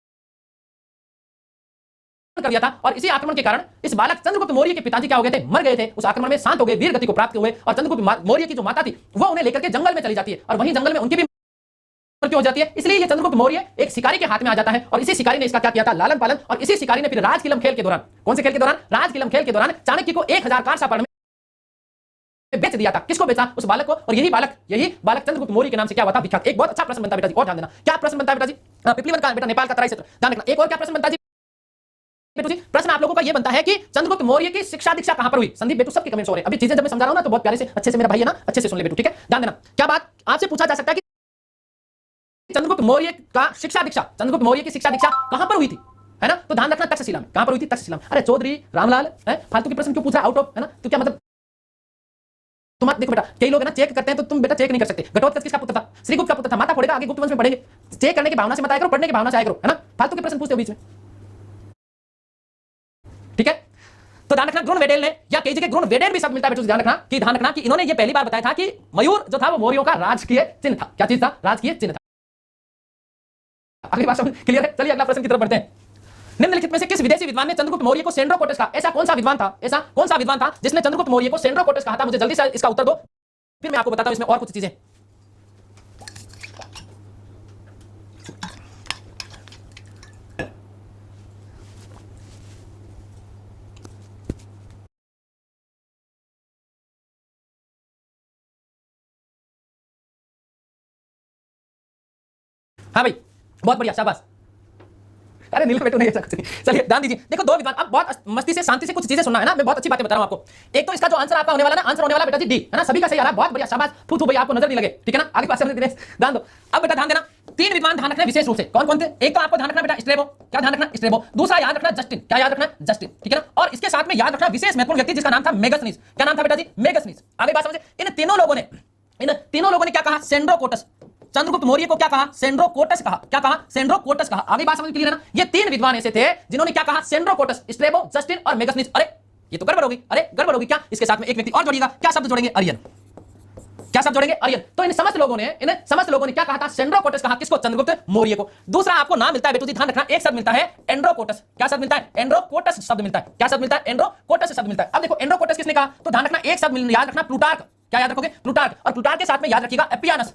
कर दिया था। और इसी आक्रमण के कारण इस बालक चंद्रगुप्त मौर्य के पिताजी क्या हो गए थे? मर गए थे। उस आक्रमण में शांत हो गए, वीर गति को प्राप्त हुए, और चंद्रगुप्त मौर्य की जो माता थी वो उन्हें लेकर के जंगल में चली जाती है, और वहीं जंगल में उनकी भी मृत्यु हो जाती है। इसलिए ये चंद्रगुप्त मौर्य एक शिकारी के हाथ में आ जाता है, और इसी शिकारी ने इसका क्या किया था? लालन पालन। और इसी शिकारी ने फिर राजकिलम खेल के दौरान, कौन से खेल के दौरान? राजकिलम खेल के दौरान चाणक्य को 1000 कारसापर्ण में बेच दिया था। किसको बेचा? उस बालक को। और यही बालक चंद्रगुप्त मौर्य के नाम से क्या हुआ था? विख्यात। एक बहुत अच्छा प्रश्न बनता है बेटा जी, और ध्यान देना। क्या प्रश्न बनता है बेटा जी? पिपलीवन का बेटा नेपाल का तराई क्षेत्र, ध्यान रखना। एक और क्या प्रश्न बनता है जी? प्रश्न आप लोगों का यह बनता है कि चंद्रगुप्त मौर्य की शिक्षा दीक्षा कहां पर हुई? संदीप बेटू सबके कमेंट्स हो रहे हैं। अभी चीजें जब मैं समझा रहा हूं ना तो बहुत प्यारे से, अच्छे से मेरा भाई है ना, अच्छे से सुन ले बेटू, ठीक है? ध्यान देना। क्या बात आपसे पूछा जा सकता है कि चंद्रगुप्त मौर्य का शिक्षा दीक्षा, चंद्रगुप्त मौर्य की शिक्षा दीक्षा कहां पर हुई थी? है ना? तो ध्यान रखना, तक्षशिला में। कहां पर हुई थी? तक्षशिला में। अरे चौधरी रामलाल, फालतू के प्रश्न क्यों पूछ रहा? आउट ऑफ, है ना? तो क्या मतलब तुम देखो बेटा, कई लोग है ना चेक करते हैं, तो तुम बेटा चेक नहीं कर सकते। घटोत्कच किसका पुत्र था? श्रीगुप्त का पुत्र था। माता फोड़ेगा, आगे गुप्त वंश में पढ़ेंगे। चेक करने की भावना से मत आया करो, पढ़ने की भावना से आया करो, है ना? फालतू के प्रश्न पूछते हो बीच में, ठीक है? तो ध्यान रखना, ग्रुण वेडेल ने, या कई जगह ग्रुण वेडेल भी शब्द मिलता है बेटा, ध्यान रखना कि इन्होंने ये पहली बार बताया था कि मयूर जो था वो मौर्यों का राजकीय चिन्ह था। क्या चीज था? राजकीय चिन्ह था। अगली बात क्लियर है? चलिए अगला प्रश्न की तरफ बढ़ते हैं। निम्नलिखित में से किस विदेशी विद्वान ने चंद्रगुप्त मौर्य को सेंड्रोकोटस कहा? ऐसा कौन सा विद्वान था जिसने चंद्रगुप्त मौर्य को सेंड्रोकोटस कहा था? मुझे जल्दी से इसका उत्तर दो, फिर मैं आपको बताता हूं इसमें और कुछ चीजें। हाँ भाई, बहुत बढ़िया, शाबाश। अरे नील बेटू नहीं, ऐसा कुछ नहीं। चलिए ध्यान दीजिए। देखो दो विद्वान, अब बहुत मस्ती से, शांति से कुछ चीजें सुनना है ना, मैं बहुत अच्छी बातें बता रहा हूं आपको। एक तो इसका जो आंसर आपका होने वाला ना, आंसर होने वाला बेटा जी डी, है ना? सभी का सही आ रहा है, बहुत बढ़िया, शाबाश। फू भाई, आपको नजर नहीं लगे, ठीक है ना? आगे पास ध्यान दो। अब बेटा ध्यान देना, तीन विद्वान ध्यान रखना विशेष रूप से। कौन कौन थे? एक तो आपको ध्यान रखना बेटा स्ट्रेबो। क्या ध्यान रखना? स्ट्रेबो। दूसरा याद रखना जस्टिन। क्या याद रखना? जस्टिन, ठीक है ना? और इसके साथ में याद रखना विशेष महत्वपूर्ण व्यक्ति जिसका नाम था मेगस्थनीज। क्या नाम था बेटा जी? मेगस्थनीज। आगे बात समझे। इन तीनों लोगों ने क्या कहा? सेंड्रोकोटस। चंद्रगुप्त मौर्य को क्या कहा? सेंड्रोकोटस कहा। क्या कहा? सेंड्रोकोटस कहा। आगे बात समझ क्लियर है ना? ये तीन विद्वान ऐसे थे जिन्होंने क्या कहा? सेंड्रोकोटस, स्ट्रेबो, जस्टिन और मेगस्थनीज। अरे ये तो गड़बड़ होगी, अरे गड़बड़ होगी। क्या? इसके साथ में एक व्यक्ति और जोड़िएगा। क्या शब्द जोड़ेंगे? अरियन। क्या शब्द जोड़ेंगे? अरियन। तो इन समस्त लोगों ने क्या कहा था? सेंड्रोकोटस कहा। किसको? चंद्रगुप्त मौर्य को। दूसरा आपको नाम मिलता है बेटू जी, ध्यान रखना, एक शब्द मिलता है एंड्रोकोटस। क्या शब्द मिलता है? एंड्रोकोटस शब्द मिलता है। क्या शब्द मिलता है? एंड्रोकोटस शब्द मिलता है। अब देखो एंड्रोकोटस किसने कहा? तो ध्यान रखना, एक शब्द याद रखना, प्लूटार्क। क्या याद रखोगे? प्लूटार्क। और प्लूटार्क के साथ में याद रखिएगा एपियानस।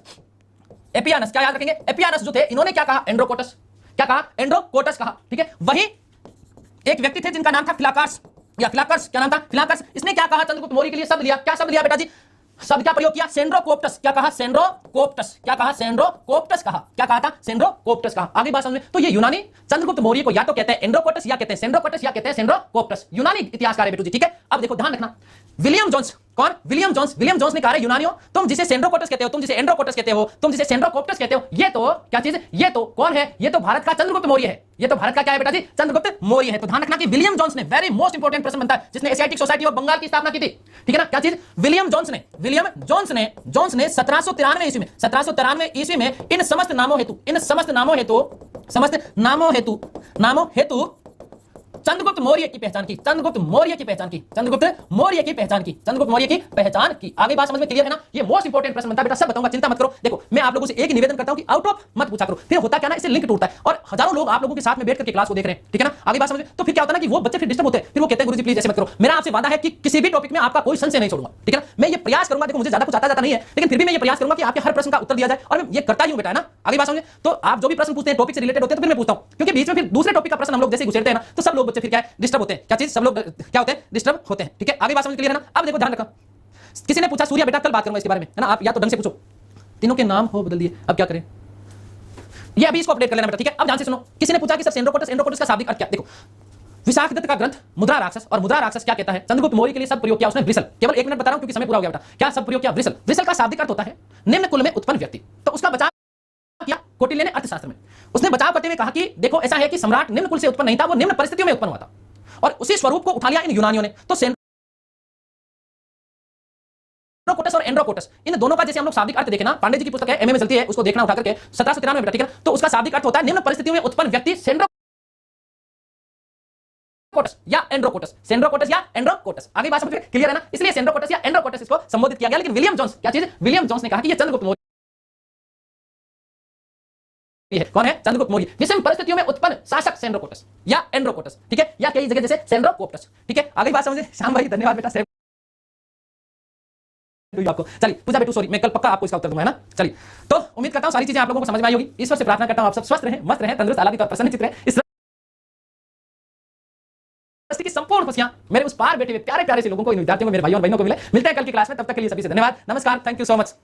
एपियानस, क्या याद रखेंगे? एपियानस जो थे, इन्होंने क्या कहा? एंड्रोकोटस। क्या कहा? एंड्रोकोटस कहा, ठीक है? वही एक व्यक्ति थे जिनका नाम था फिलाकर्स, या फिलाकर्स। क्या नाम था? फिलाकर्स। इसने क्या कहा? चंद्रगुप्त मौर्य के लिए शब्द लिया। क्या शब्द लिया बेटा जी? शब्द क्या प्रयोग किया? सेंड्रोकोप्टस। क्या कहा? सेंड्रोकोप्टस। क्या कहा? सेंड्रोकोप्टस कहा। क्या कहा था? सेंड्रोकोप्टस कहा। आगे बात समझ। तो ये यूनानी चंद्रगुप्त मौर्य को या तो कहते हैं एंड्रोकोटस, या कहते हैं सेंड्रोकोटस, या कहते हैं सेंड्रोकोप्टस। यूनानी इतिहासकार है बेटू जी, ठीक है? अब देखो ध्यान रखना, विलियम जोन्स। कौन? विलियम जोन्स ने कहा है यूनानियों, तुम जिसे सेंड्रोकोटस कहते हो, तुम जिसे एंड्रोकोटस कहते हो, तुम जिसे सेंड्रोकोप्टस कहते हो, ये तो क्या चीज? ये तो कौन है? ये तो भारत का चंद्रगुप्त मौर्य है। ये तो भारत का क्या है बेटा जी? चंद्रगुप्त मौर्य है। तो ध्यान रखना कि विलियम जोन्स ने, वेरी मोस्ट इंपोर्टेंट प्रश्न बनता है, जिसने एशियाटिक सोसाइटी ऑफ बंगाल की स्थापना की थी, ठीक है ना? क्या चीज? विलियम जोन्स ने 1793 ईस्वी में इन समस्त नामों हेतु चंद्रगुप्त मौर्य की पहचान की। आगे बात समझ में क्लियर है ना? ये मोस्ट इंपोर्टेंट प्रश्न बनता है बेटा, सब बताऊंगा, चिंता मत करो। देखो मैं आप लोगों से एक ही निवेदन करता हूं कि आउट ऑफ मत पूछा करो, फिर होता क्या ना, इससे लिंक टूटता है, और हजारों लोग आप लोगों के साथ में बैठ करके क्लास को देख रहे हैं, ठीक है ना? आगे बात समझ। तो फिर क्या होता है ना कि वो बच्चे फिर डिस्टर्ब होते हैं, फिर वो कहते हैं गुरुजी प्लीज ऐसे मत करो। मेरा आपसे वादा है कि किसी भी टॉपिक में आपका कोई संशय नहीं छोड़ूंगा, ठीक है ना? मैं ये प्रयास करूंगा, देखो मुझे ज्यादा कुछ आता जाता नहीं है, लेकिन फिर भी मैं ये प्रयास करूंगा कि आपके हर प्रश्न का उत्तर दिया जाए, और मैं ये करता ही हूं बेटा, है ना? आगे बात समझे। तो आप जो भी प्रश्न पूछते हैं टॉपिक से रिलेटेड होते हैं, तो फिर मैं पूछता हूं, क्योंकि बीच में फिर दूसरे टॉपिक का प्रश्न हम लोग जैसे घुसेड़ते हैं ना, तो सब लोग बच्चे फिर क्या है? डिस्टर्ब होते हैं। क्या चीज? सब लोग क्या होते हैं? डिस्टर्ब होते हैं, ठीक है? आगे बात समझ क्लियर है ना? अब देखो ध्यान रखो, किसी ने पूछा सूर्या बेटा, कल बात करूंगा इसके बारे में, है ना? आप या तो ढंग से पूछो, तीनों के नाम हो बदल दिए, अब क्या करें? ये अभी इसको अपडेट कर लेना बेटा, ठीक है? अब ध्यान से सुनो, किसी ने पूछा कि सर एंड्रोकोटस का शाब्दिक अर्थ क्या? देखो विशाखदत्त का ग्रंथ मुद्रा राक्षस, और मुद्रा राक्षस क्या कहता है? चंद्रगुप्त मौर्य के लिए शब्द प्रयोग किया उसने वृषल। केवल 1 मिनट बता रहा हूं क्योंकि समय पूरा हो गया बेटा। क्या शब्द प्रयोग किया? वृषल। वृषल का शाब्दिक अर्थ होता है निम्न कुल में उत्पन्न व्यक्ति। तो उसका बचाव किया कौटिल्य ने अर्थशास्त्र में। उसने बचाव करते हुए कहा कि देखो ऐसा है कि सम्राट निम्न कुल से उत्पन्न नहीं था, वो निम्न परिस्थितियों में उत्पन्न हुआ था और उसी स्वरूप को उठा लिया इन यूनानियों ने। तो सेंड्रोकोटस और एंड्रोकोटस, इन दोनों का जैसे हम लोग शाब्दिक अर्थ देखे ना, पांडे जी की पुस्तक है एमए में चलती है, उसको देखना उठा करके 1793 में बेटा, ठीक है। तो उसका शाब्दिक अर्थ होता है निम्न परिस्थितियों में उत्पन्न व्यक्ति सेंड्रोकोटस या एंड्रोकोटस, सेंड्रोकोटस या एंड्रोकोटस। आगे बात समझ में क्लियर है ना? इसलिए सेंड्रोकोटस या एंड्रोकोटस इसको संबोधित किया गया। लेकिन विलियम जोन्स, क्या चीज? विलियम जोन्स ने कहा कि ये चंद्रगुप्त मौर्य है। कौन है? चंद्रगुप्त मौर्य। विषम परिस्थितियों में उत्पन्न शासक सेंड्रोकोटस या एंड्रोकोटस, ठीक है, या कई जगह जैसे सेंड्रोकोप्टस, ठीक है। आगे बात समझे श्याम भाई, धन्यवाद बेटा। आपको चलिए पूजा बेटू, सॉरी, मैं कल पक्का आपको इसका उत्तर दूंगा, है ना। चलिए, तो उम्मीद करता हूं सारी चीजें आप लोगों को समझ में आई होगी। ईश्वर से प्रार्थना करता हूं आप सब स्वस्थ रहें, मस्त रहें, तंदुरुस्त, आह्लादित और प्रसन्नचित्त रहें। इस की संपूर्ण खुशियां मेरे उस पार बैठे हुए प्यारे प्यारे से लोगों को, इन विद्यार्थियों को, मेरे भाइयों और बहनों को मिले। मिलते हैं कल की क्लास में, तब तक के लिए सभी से धन्यवाद, नमस्कार, थैंक यू सो मच।